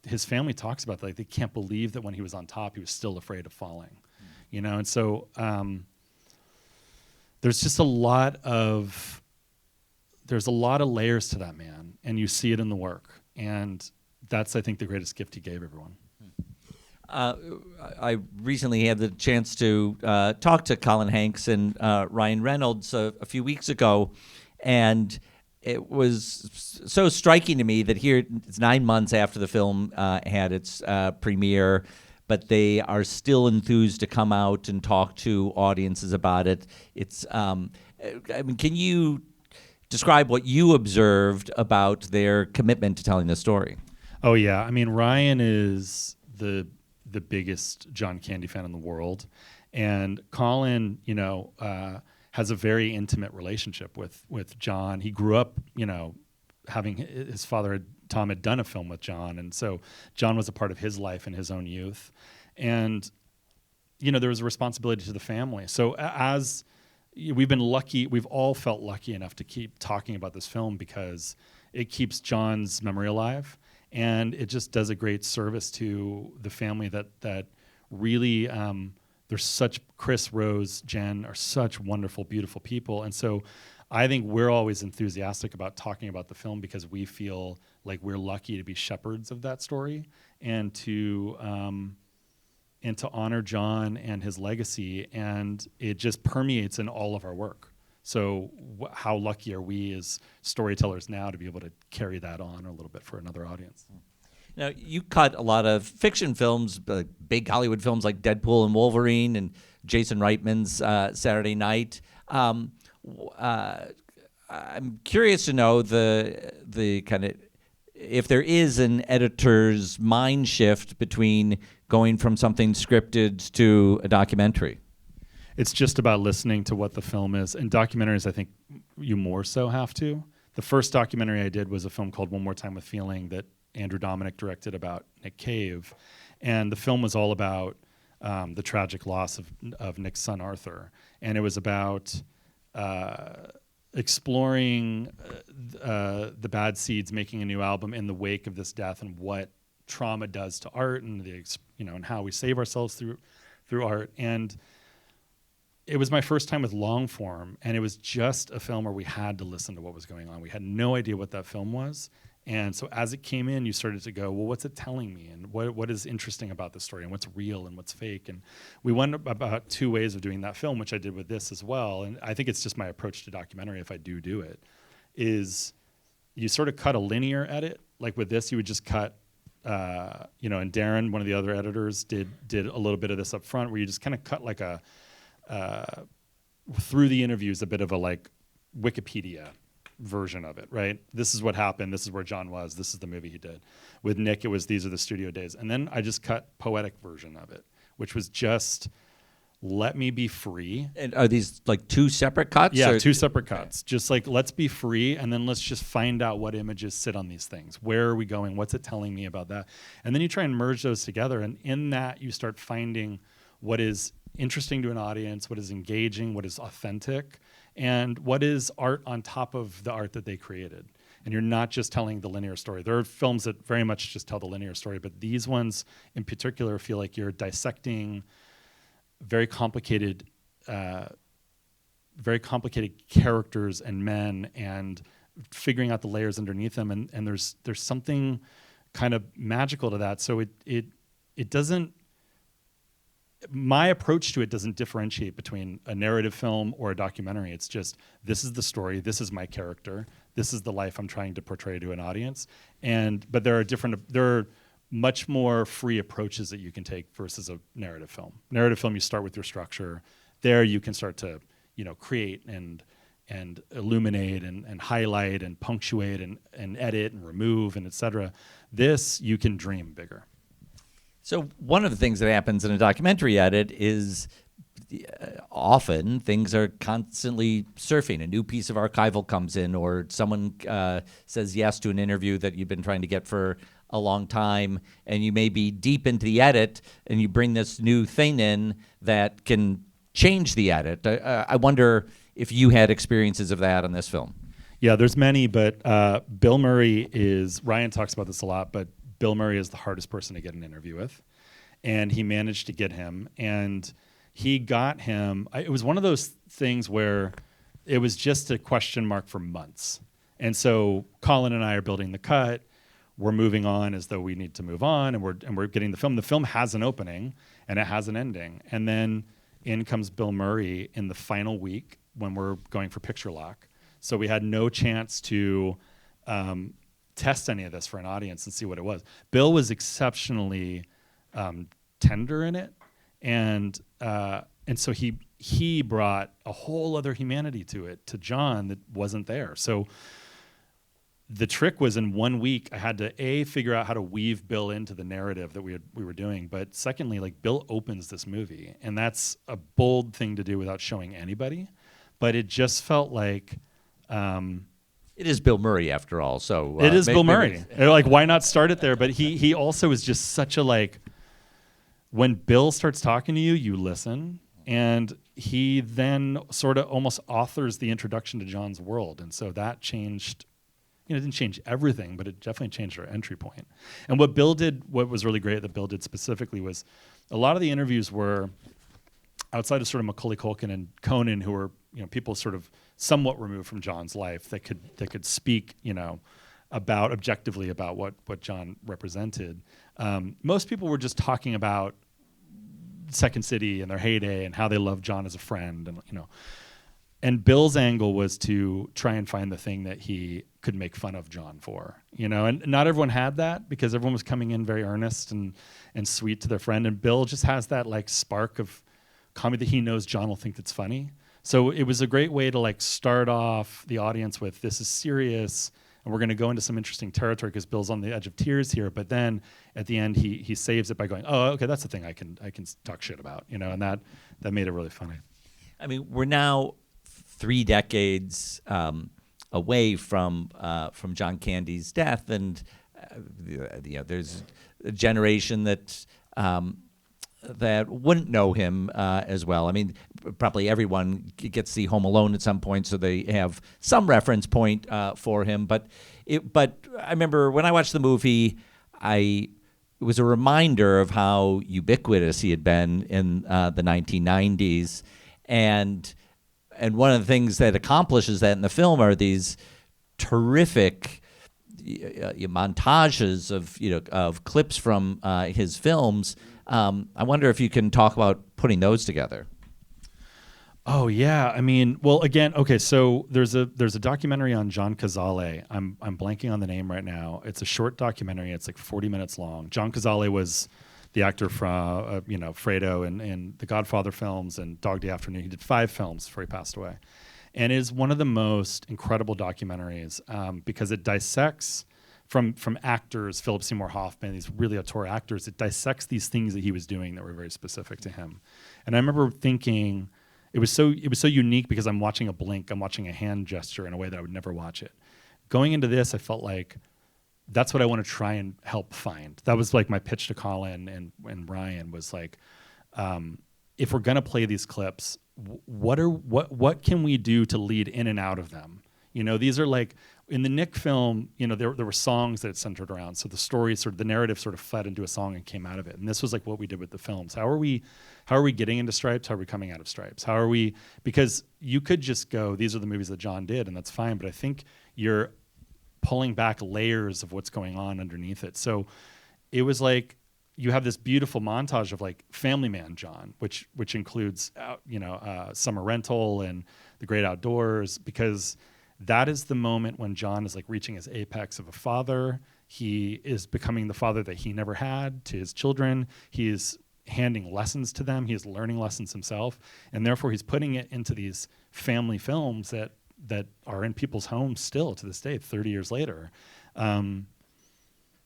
his family talks about that. Like, they can't believe that when he was on top, he was still afraid of falling, And so there's just a lot of layers to that man, and you see it in the work. And that's, I think, the greatest gift he gave everyone. I recently had the chance to talk to Colin Hanks and Ryan Reynolds a few weeks ago, and it was so striking to me that here it's 9 months after the film had its premiere, but they are still enthused to come out and talk to audiences about it. It's, can you describe what you observed about their commitment to telling the story? Oh yeah, Ryan is the biggest John Candy fan in the world, and Colin, has a very intimate relationship with John. He grew up, having his father Thom had done a film with John, and so John was a part of his life in his own youth, and there was a responsibility to the family. So as we've been lucky, we've all felt lucky enough to keep talking about this film because it keeps John's memory alive. And it just does a great service to the family that really, there's such, Chris, Rose, Jen are such wonderful, beautiful people. And so I think we're always enthusiastic about talking about the film because we feel like we're lucky to be shepherds of that story and to honor John and his legacy. And it just permeates in all of our work. So how lucky are we as storytellers now to be able to carry that on a little bit for another audience? Now, you cut a lot of fiction films, big Hollywood films like Deadpool and Wolverine and Jason Reitman's Saturday Night. I'm curious to know the kind of, if there is an editor's mind shift between going from something scripted to a documentary. It's just about listening to what the film is. And documentaries, I think you more so have to. The first documentary I did was a film called One More Time with Feeling that Andrew Dominic directed about Nick Cave. And the film was all about the tragic loss of Nick's son, Arthur. And it was about exploring the Bad Seeds making a new album in the wake of this death and what trauma does to art and and how we save ourselves through art. And it was my first time with long form, and it was just a film where we had to listen to what was going on. We had no idea what that film was. And so as it came in, you started to go, well, what's it telling me? And what is interesting about the story and what's real and what's fake? And we went about 2 ways of doing that film, which I did with this as well. And I think it's just my approach to documentary, if I do it, is you sort of cut a linear edit. Like with this, you would just cut, and Darren, one of the other editors, did a little bit of this up front where you just kind of cut like through the interviews, a bit of a like Wikipedia version of it, right? This is what happened. This is where John was. This is the movie he did. With Nick, it was these are the studio days. And then I just cut poetic version of it, which was just let me be free. And are these like 2 separate cuts? Yeah, or? 2 separate cuts. Just like, let's be free, and then let's just find out what images sit on these things. Where are we going? What's it telling me about that? And then you try and merge those together, and in that you start finding what is interesting to an audience, what is engaging, what is authentic, and what is art on top of the art that they created. And you're not just telling the linear story. There are films that very much just tell the linear story, but these ones in particular feel like you're dissecting very complicated characters and men and figuring out the layers underneath them. And there's something kind of magical to that. So it doesn't, my approach to it doesn't differentiate between a narrative film or a documentary. It's just, this is the story, this is my character, this is the life I'm trying to portray to an audience. But there are much more free approaches that you can take versus a narrative film. Narrative film, you start with your structure. There you can start to, create and illuminate and highlight and punctuate and edit and remove and et cetera. This, you can dream bigger. So one of the things that happens in a documentary edit is often things are constantly surfing. A new piece of archival comes in, or someone says yes to an interview that you've been trying to get for a long time, and you may be deep into the edit, and you bring this new thing in that can change the edit. I wonder if you had experiences of that on this film. Yeah, there's many, but Bill Murray is, Ryan talks about this a lot, but Bill Murray is the hardest person to get an interview with. And he managed to get him, and he got him. It was one of those things where it was just a question mark for months. And so Colin and I are building the cut. We're moving on as though we need to move on, and we're getting the film. The film has an opening, and it has an ending. And then in comes Bill Murray in the final week when we're going for picture lock. So we had no chance to test any of this for an audience and see what it was. Bill was exceptionally tender in it, and so he brought a whole other humanity to it, to John, that wasn't there. So the trick was, in 1 week, I had to figure out how to weave Bill into the narrative that we were doing, but secondly, like, Bill opens this movie, and that's a bold thing to do without showing anybody, but it just felt like. It is Bill Murray, after all. So it is Bill Murray. Like, why not start it there? But he also is just such a, like, when Bill starts talking to you, you listen, and he then sort of almost authors the introduction to John's world, and so that changed. It didn't change everything, but it definitely changed our entry point. And what was really great that Bill did specifically was a lot of the interviews were outside of sort of Macaulay Culkin and Conan, who were, people sort of somewhat removed from John's life that could speak, objectively about what John represented. Most people were just talking about Second City and their heyday and how they loved John as a friend, and Bill's angle was to try and find the thing that he could make fun of John for, and not everyone had that, because everyone was coming in very earnest and sweet to their friend. And Bill just has that, like, spark of comedy that he knows John will think that's funny. So it was a great way to, like, start off the audience with, this is serious, and we're going to go into some interesting territory because Bill's on the edge of tears here. But then at the end, he saves it by going, oh, okay, that's the thing I can talk shit about, and that made it really funny. I mean, we're now 3 decades away from John Candy's death, and there's a generation that wouldn't know him as well. I mean, probably everyone gets to see Home Alone at some point, so they have some reference point for him. But I remember when I watched the movie, it was a reminder of how ubiquitous he had been in the 1990s, and one of the things that accomplishes that in the film are these terrific montages of clips from his films. I wonder if you can talk about putting those together. Oh yeah, I mean, well, again, okay, so there's a documentary on John Cazale. I'm blanking on the name right now. It's a short documentary. It's like 40 minutes long. John Cazale was the actor from Fredo and the Godfather films and Dog Day Afternoon. He did 5 films before he passed away, and it is one of the most incredible documentaries because it dissects from actors, Philip Seymour Hoffman, these really auteur actors. It dissects these things that he was doing that were very specific to him. And I remember thinking it was so unique because I'm watching a blink, I'm watching a hand gesture in a way that I would never watch it. Going into this, I felt like that's what I want to try and help find. That was like my pitch to Colin and Ryan was like, if we're gonna play these clips, what can we do to lead in and out of them? These are like in the Nick film. There were songs that it centered around, so the story the narrative sort of fed into a song and came out of it. And this was like what we did with the films. How are we getting into Stripes? How are we coming out of Stripes? How are we? Because you could just go, these are the movies that John did, and that's fine. But I think you're pulling back layers of what's going on underneath it. So it was like you have this beautiful montage of like Family Man John, which includes Summer Rental and The Great Outdoors, because that is the moment when John is like reaching his apex of a father. He is becoming the father that he never had to his children. He is handing lessons to them. He is learning lessons himself, and therefore he's putting it into these family films that are in people's homes still to this day, 30 years later. And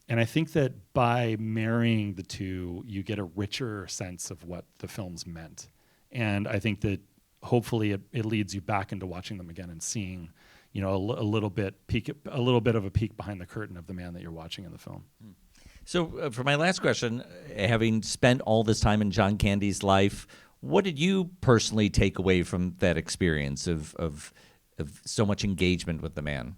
I think that by marrying the two, you get a richer sense of what the films meant. And I think that hopefully it leads you back into watching them again and seeing, a little bit of a peek behind the curtain of the man that you're watching in the film. So for my last question, having spent all this time in John Candy's life, what did you personally take away from that experience of of so much engagement with the man?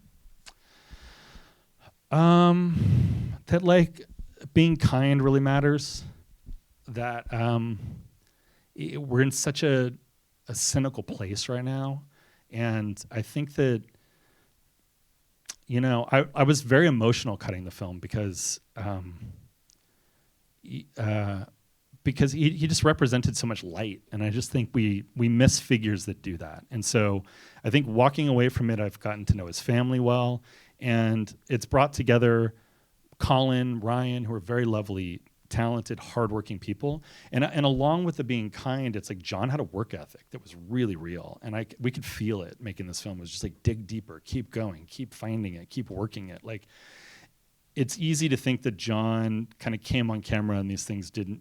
That like being kind really matters. That we're in such a cynical place right now, and I think that I was very emotional cutting the film because he just represented so much light, and I just think we miss figures that do that. And so I think walking away from it, I've gotten to know his family well, and it's brought together Colin, Ryan, who are very lovely, talented, hardworking people, and along with the being kind, it's like John had a work ethic that was really real, and we could feel it making this film. It was just like, dig deeper, keep going, keep finding it, keep working it. Like, it's easy to think that John kind of came on camera and these things didn't,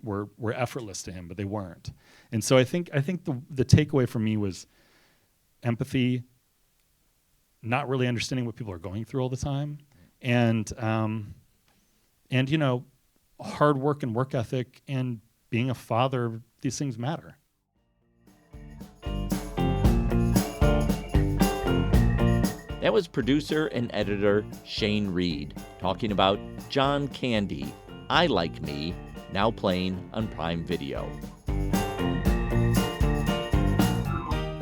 were effortless to him, but they weren't. And so I think the takeaway for me was empathy, not really understanding what people are going through all the time, and hard work and work ethic, and being a father. These things matter. That was producer and editor Shane Reid talking about John Candy, I Like Me, now playing on Prime Video.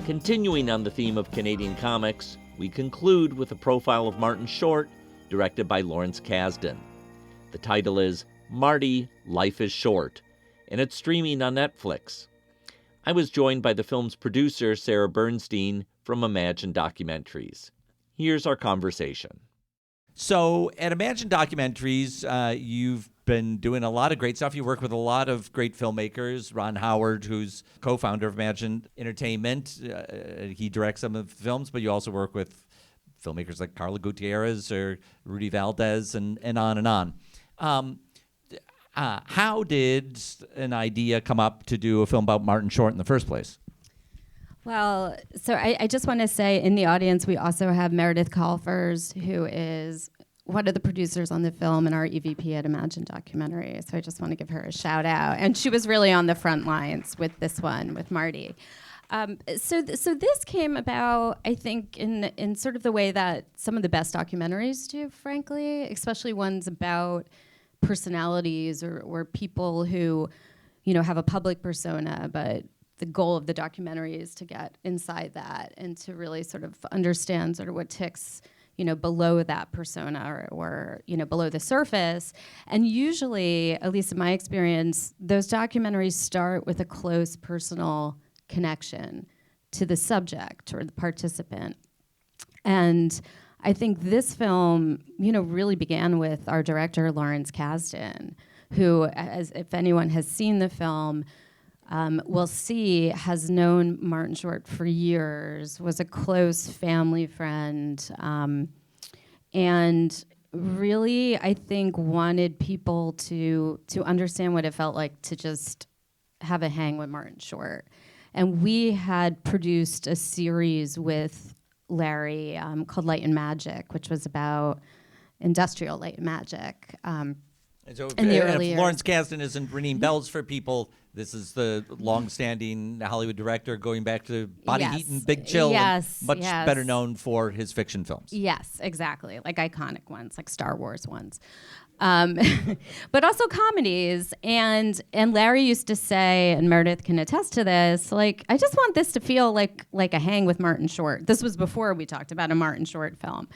Continuing on the theme of Canadian comics, we conclude with a profile of Martin Short, directed by Lawrence Kasdan. The title is Marty, Life is Short, and it's streaming on Netflix. I was joined by the film's producer, Sara Bernstein, from Imagine Documentaries. Here's our conversation. So at Imagine Documentaries, you've been doing a lot of great stuff. You work with a lot of great filmmakers. Ron Howard, who's co-founder of Imagine Entertainment, he directs some of the films, but you also work with filmmakers like Carla Gutierrez or Rudy Valdez and on and on. How did an idea come up to do a film about Martin Short in the first place? Well, so I just want to say in the audience, we also have Meredith Kalfers, who is one of the producers on the film and our EVP at Imagine Documentary. So I just want to give her a shout out. And she was really on the front lines with this one, with Marty. So this came about, I think, in sort of the way that some of the best documentaries do, frankly, especially ones about personalities or people who, have a public persona, but the goal of the documentary is to get inside that and to really sort of understand sort of what ticks, below that persona or below the surface. And usually, at least in my experience, those documentaries start with a close personal connection to the subject or the participant. And I think this film, really began with our director, Lawrence Kasdan, who, as if anyone has seen the film, will see has known Martin Short for years, was a close family friend, and really, I think, wanted people to understand what it felt like to just have a hang with Martin Short. And we had produced a series with Larry called Light and Magic, which was about industrial light and magic. And so in the if early years. Lawrence Kasdan isn't ringing bells for people, this is the long-standing Hollywood director going back to Body Yes. Heat and Big Chill, Yes, and much yes. better known for his fiction films. Yes, exactly. Like iconic ones, like Star Wars ones. But also comedies. And Larry used to say, and Meredith can attest to this, like, I just want this to feel like a hang with Martin Short. This was before we talked about a Martin Short film.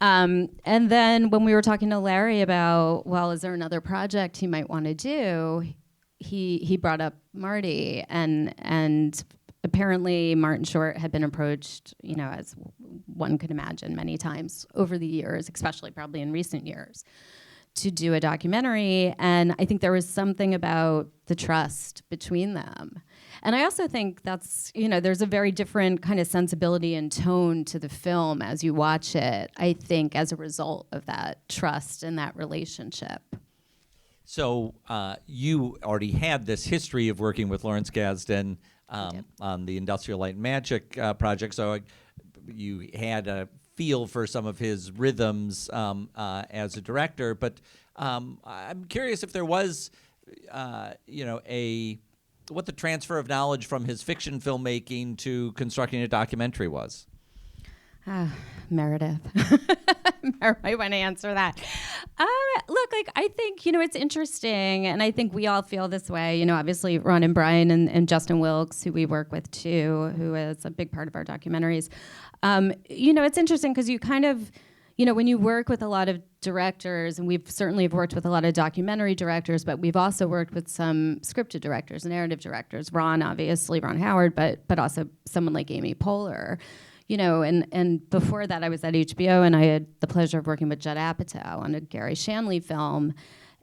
And then when we were talking to Larry about, well, is there another project he might want to do? He brought up Marty, and apparently Martin Short had been approached, as one could imagine, many times over the years, especially probably in recent years, to do a documentary. And I think there was something about the trust between them. And I also think that's, there's a very different kind of sensibility and tone to the film as you watch it, I think, as a result of that trust and that relationship. So you already had this history of working with Lawrence Kasdan on the Industrial Light and Magic project, so you had a feel for some of his rhythms as a director. But I'm curious if there was, what the transfer of knowledge from his fiction filmmaking to constructing a documentary was. Meredith. I might want to answer that. Look, like, I think, it's interesting, and I think we all feel this way. Obviously Ron and Brian and Justin Wilkes, who we work with too, who is a big part of our documentaries. It's interesting because you kind of, when you work with a lot of directors, and we've certainly have worked with a lot of documentary directors, but we've also worked with some scripted directors, narrative directors. Ron Howard, but also someone like Amy Poehler. And before that, I was at HBO, and I had the pleasure of working with Judd Apatow on a Gary Shanley film.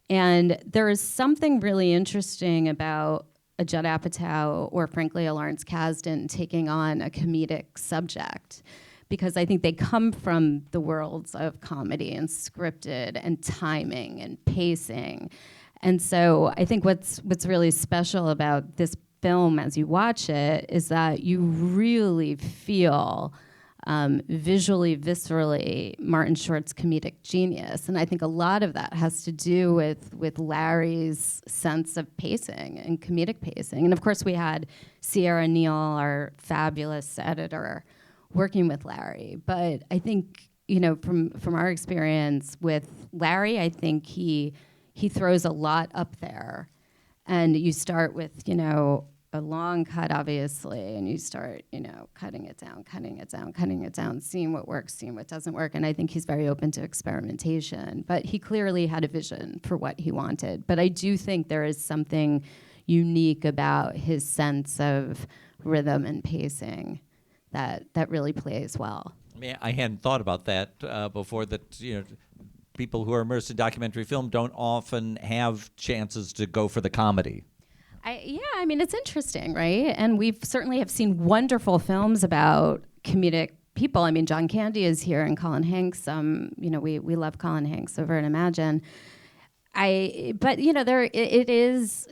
And there is something really interesting about a Judd Apatow or, frankly, a Lawrence Kasdan taking on a comedic subject, because I think they come from the worlds of comedy and scripted and timing and pacing. And so I think what's really special about this film as you watch it is that you really feel visually, viscerally, Martin Short's comedic genius. And I think a lot of that has to do with Larry's sense of pacing and comedic pacing. And of course we had Sierra Neal, our fabulous editor, working with Larry. But I think, from our experience with Larry, I think he throws a lot up there. And you start with, a long cut, obviously, and you start, cutting it down, seeing what works, seeing what doesn't work. And I think he's very open to experimentation. But he clearly had a vision for what he wanted. But I do think there is something unique about his sense of rhythm and pacing that really plays well. I mean, I hadn't thought about that before, that, people who are immersed in documentary film don't often have chances to go for the comedy. It's interesting, right? And we've certainly have seen wonderful films about comedic people. I mean, John Candy is here, and Colin Hanks. We love Colin Hanks over at Imagine. It is.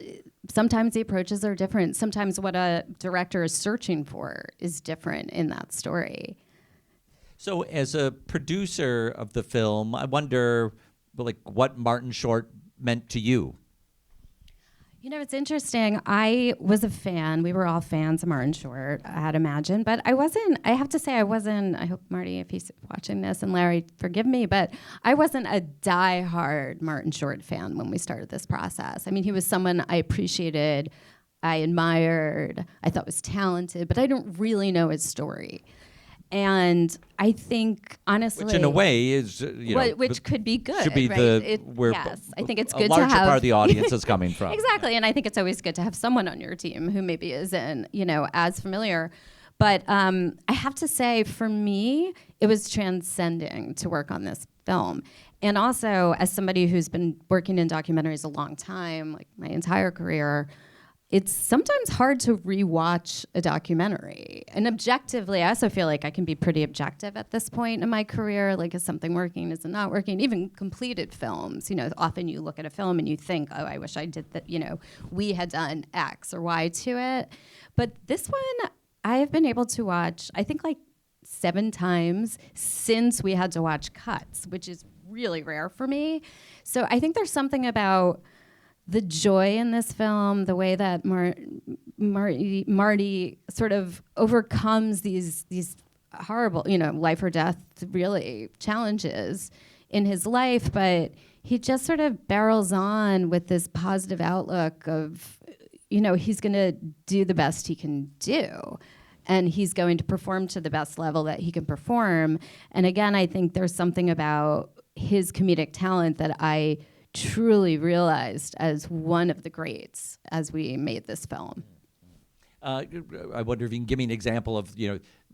Sometimes the approaches are different. Sometimes what a director is searching for is different in that story. So, as a producer of the film, I wonder, what Martin Short meant to you. It's interesting. I was a fan. We were all fans of Martin Short at Imagine, but I have to say I hope Marty, if he's watching this, and Larry, forgive me, but I wasn't a diehard Martin Short fan when we started this process. I mean, he was someone I appreciated, I admired, I thought was talented, but I don't really know his story. And I think, honestly, which in a way is, which could be good. Should be right? where yes, I think it's a good to larger have part of the audience is coming from. Exactly, and I think it's always good to have someone on your team who maybe isn't, as familiar. But I have to say, for me, it was transcending to work on this film. And also, as somebody who's been working in documentaries a long time, like my entire career, it's sometimes hard to rewatch a documentary. And objectively, I also feel like I can be pretty objective at this point in my career. Like, is something working? Is it not working? Even completed films, often you look at a film and you think, oh, I wish I did that, we had done X or Y to it. But this one, I have been able to watch, I think, like 7 times since we had to watch cuts, which is really rare for me. So I think there's something about the joy in this film, the way that Marty sort of overcomes these horrible, life or death, really, challenges in his life, but he just sort of barrels on with this positive outlook of, he's going to do the best he can do, and he's going to perform to the best level that he can perform. And again, I think there's something about his comedic talent that I truly realized as one of the greats as we made this film. I wonder if you can give me an example of,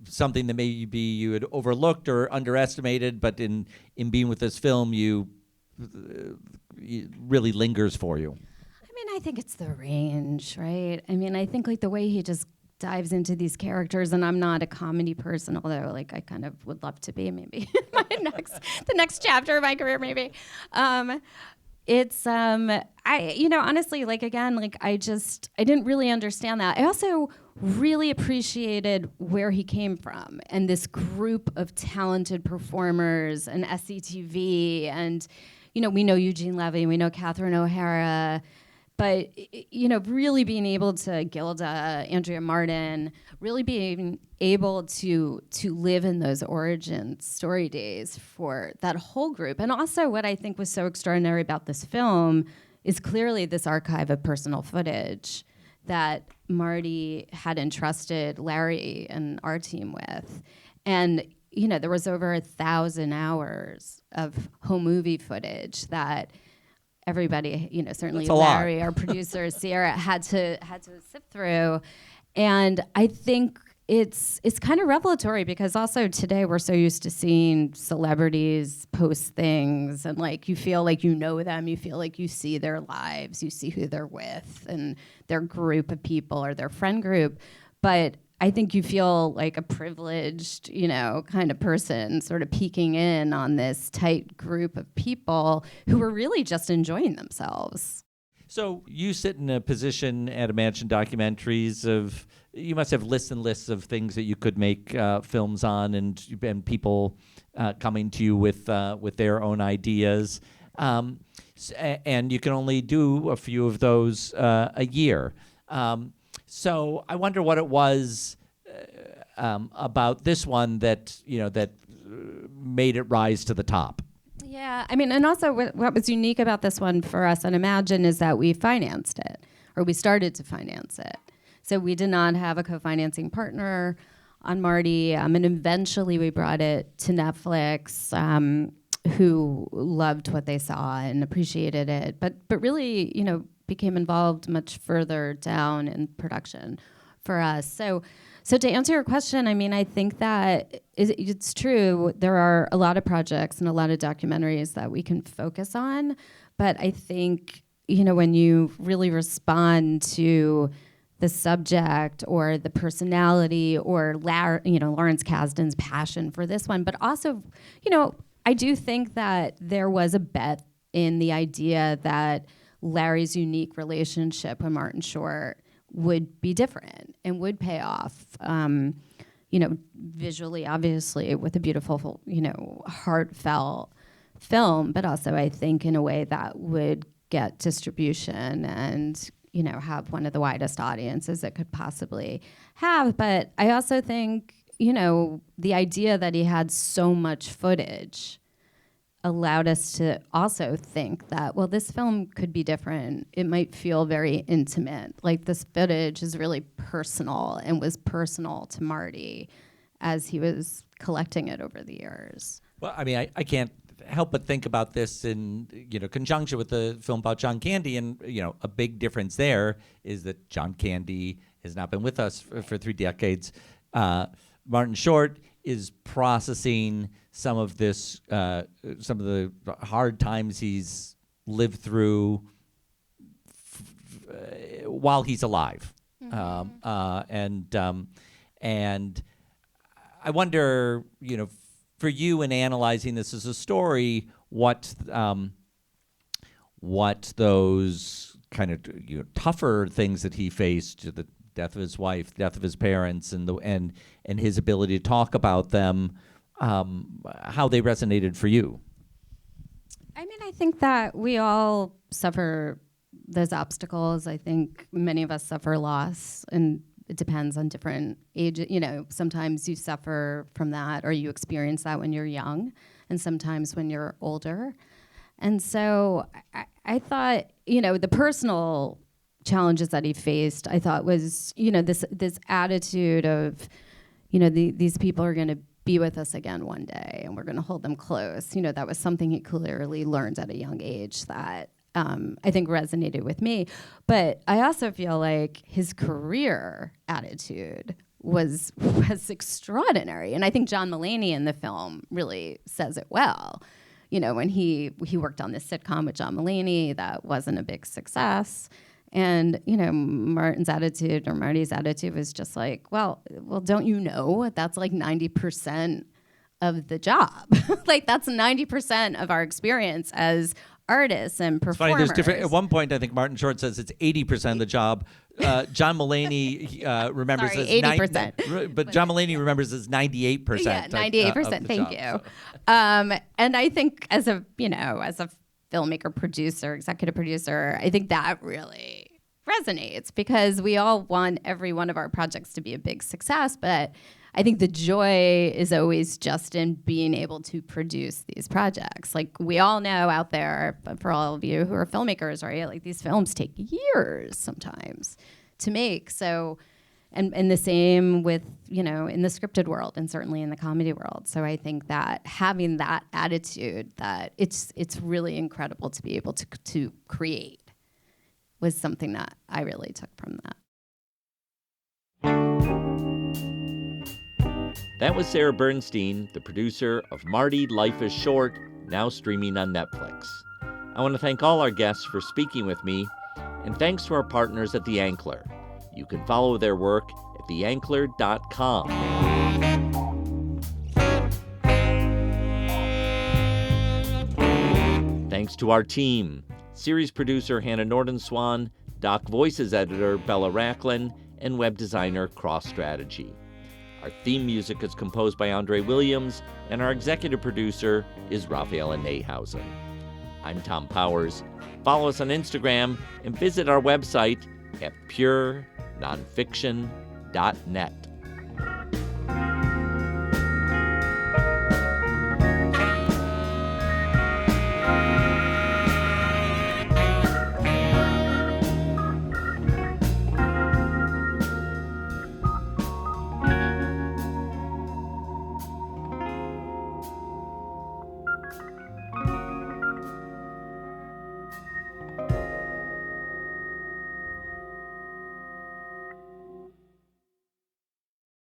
something that maybe you had overlooked or underestimated, but in being with this film, it really lingers for you. I mean, I think it's the range, right? I mean, I think like the way he just dives into these characters, and I'm not a comedy person, although like I kind of would love to be, maybe the next chapter of my career, maybe. It's honestly, like, again, like I didn't really understand that. I also really appreciated where he came from and this group of talented performers and SCTV, and we know Eugene Levy, we know Catherine O'Hara, But really being able to Gilda, Andrea Martin, really being able to live in those origin story days for that whole group. And also what I think was so extraordinary about this film is clearly this archive of personal footage that Marty had entrusted Larry and our team with. And there was over 1,000 hours of home movie footage that everybody, certainly Larry, our producer, Sierra, had to sift through. And I think it's kind of revelatory because also today we're so used to seeing celebrities post things and like you feel like you know them, you feel like you see their lives, you see who they're with and their group of people or their friend group. But I think you feel like a privileged, kind of person sort of peeking in on this tight group of people who are really just enjoying themselves. So you sit in a position at Imagine Documentaries of, you must have lists and lists of things that you could make films on, and people coming to you with their own ideas, and you can only do a few of those a year. So I wonder what it was about this one that made it rise to the top. Yeah, I mean, and also what was unique about this one for us on Imagine is that we financed it, or we started to finance it. So we did not have a co-financing partner on Marty, and eventually we brought it to Netflix, who loved what they saw and appreciated it, but really, became involved much further down in production for us. So to answer your question, I mean, I think that it's true. There are a lot of projects and a lot of documentaries that we can focus on, but I think, when you really respond to the subject or the personality or Lawrence Kasdan's passion for this one, but also, I do think that there was a bet in the idea that Larry's unique relationship with Martin Short would be different and would pay off, visually, obviously, with a beautiful, heartfelt film, but also I think in a way that would get distribution and, have one of the widest audiences it could possibly have. But I also think, the idea that he had so much footage allowed us to also think that, well, this film could be different. It might feel very intimate. Like this footage is really personal and was personal to Marty as he was collecting it over the years. Well, I mean, I can't help but think about this in conjunction with the film about John Candy, and a big difference there is that John Candy has not been with us for 3 decades. Martin Short is processing some of this, some of the hard times he's lived through while he's alive, and I wonder, for you in analyzing this as a story, what those kind of tougher things that he faced, the death of his wife, death of his parents, and his ability to talk about them, how they resonated for you. I mean, I think that we all suffer those obstacles. I think many of us suffer loss, and it depends on different ages. Sometimes you suffer from that or you experience that when you're young, and sometimes when you're older. And so I thought, the personal challenges that he faced, I thought was, this attitude of, these people are going to be with us again one day and we're going to hold them close. That was something he clearly learned at a young age that I think resonated with me. But I also feel like his career attitude was extraordinary. And I think John Mulaney in the film really says it well. When he worked on this sitcom with John Mulaney that wasn't a big success. And, Marty's attitude was just like, well, don't you know that's like 90% of the job? Like that's 90% of our experience as artists and performers. It's funny, there's different. At one point, I think Martin Short says it's 80% of the job. John Mulaney remembers as 80%. But John Mulaney remembers as 98%. Yeah, 98%. Thank you. And I think as a filmmaker, producer, executive producer, I think that really resonates because we all want every one of our projects to be a big success, but I think the joy is always just in being able to produce these projects. Like we all know out there, but for all of you who are filmmakers, right? Like these films take years sometimes to make. So, and the same with, you know, in the scripted world and certainly in the comedy world. So I think that having that attitude that it's really incredible to be able to create was something that I really took from that. That was Sara Bernstein, the producer of Marty, Life is Short, now streaming on Netflix. I want to thank all our guests for speaking with me, and thanks to our partners at The Ankler. You can follow their work at theankler.com. Thanks to our team, series producer Hannah Nordenswan, Doc Voices editor Bella Racklin, and web designer Cross Strategy. Our theme music is composed by Andre Williams, and our executive producer is Raphaela Nehausen. I'm Thom Powers. Follow us on Instagram and visit our website at purenonfiction.net.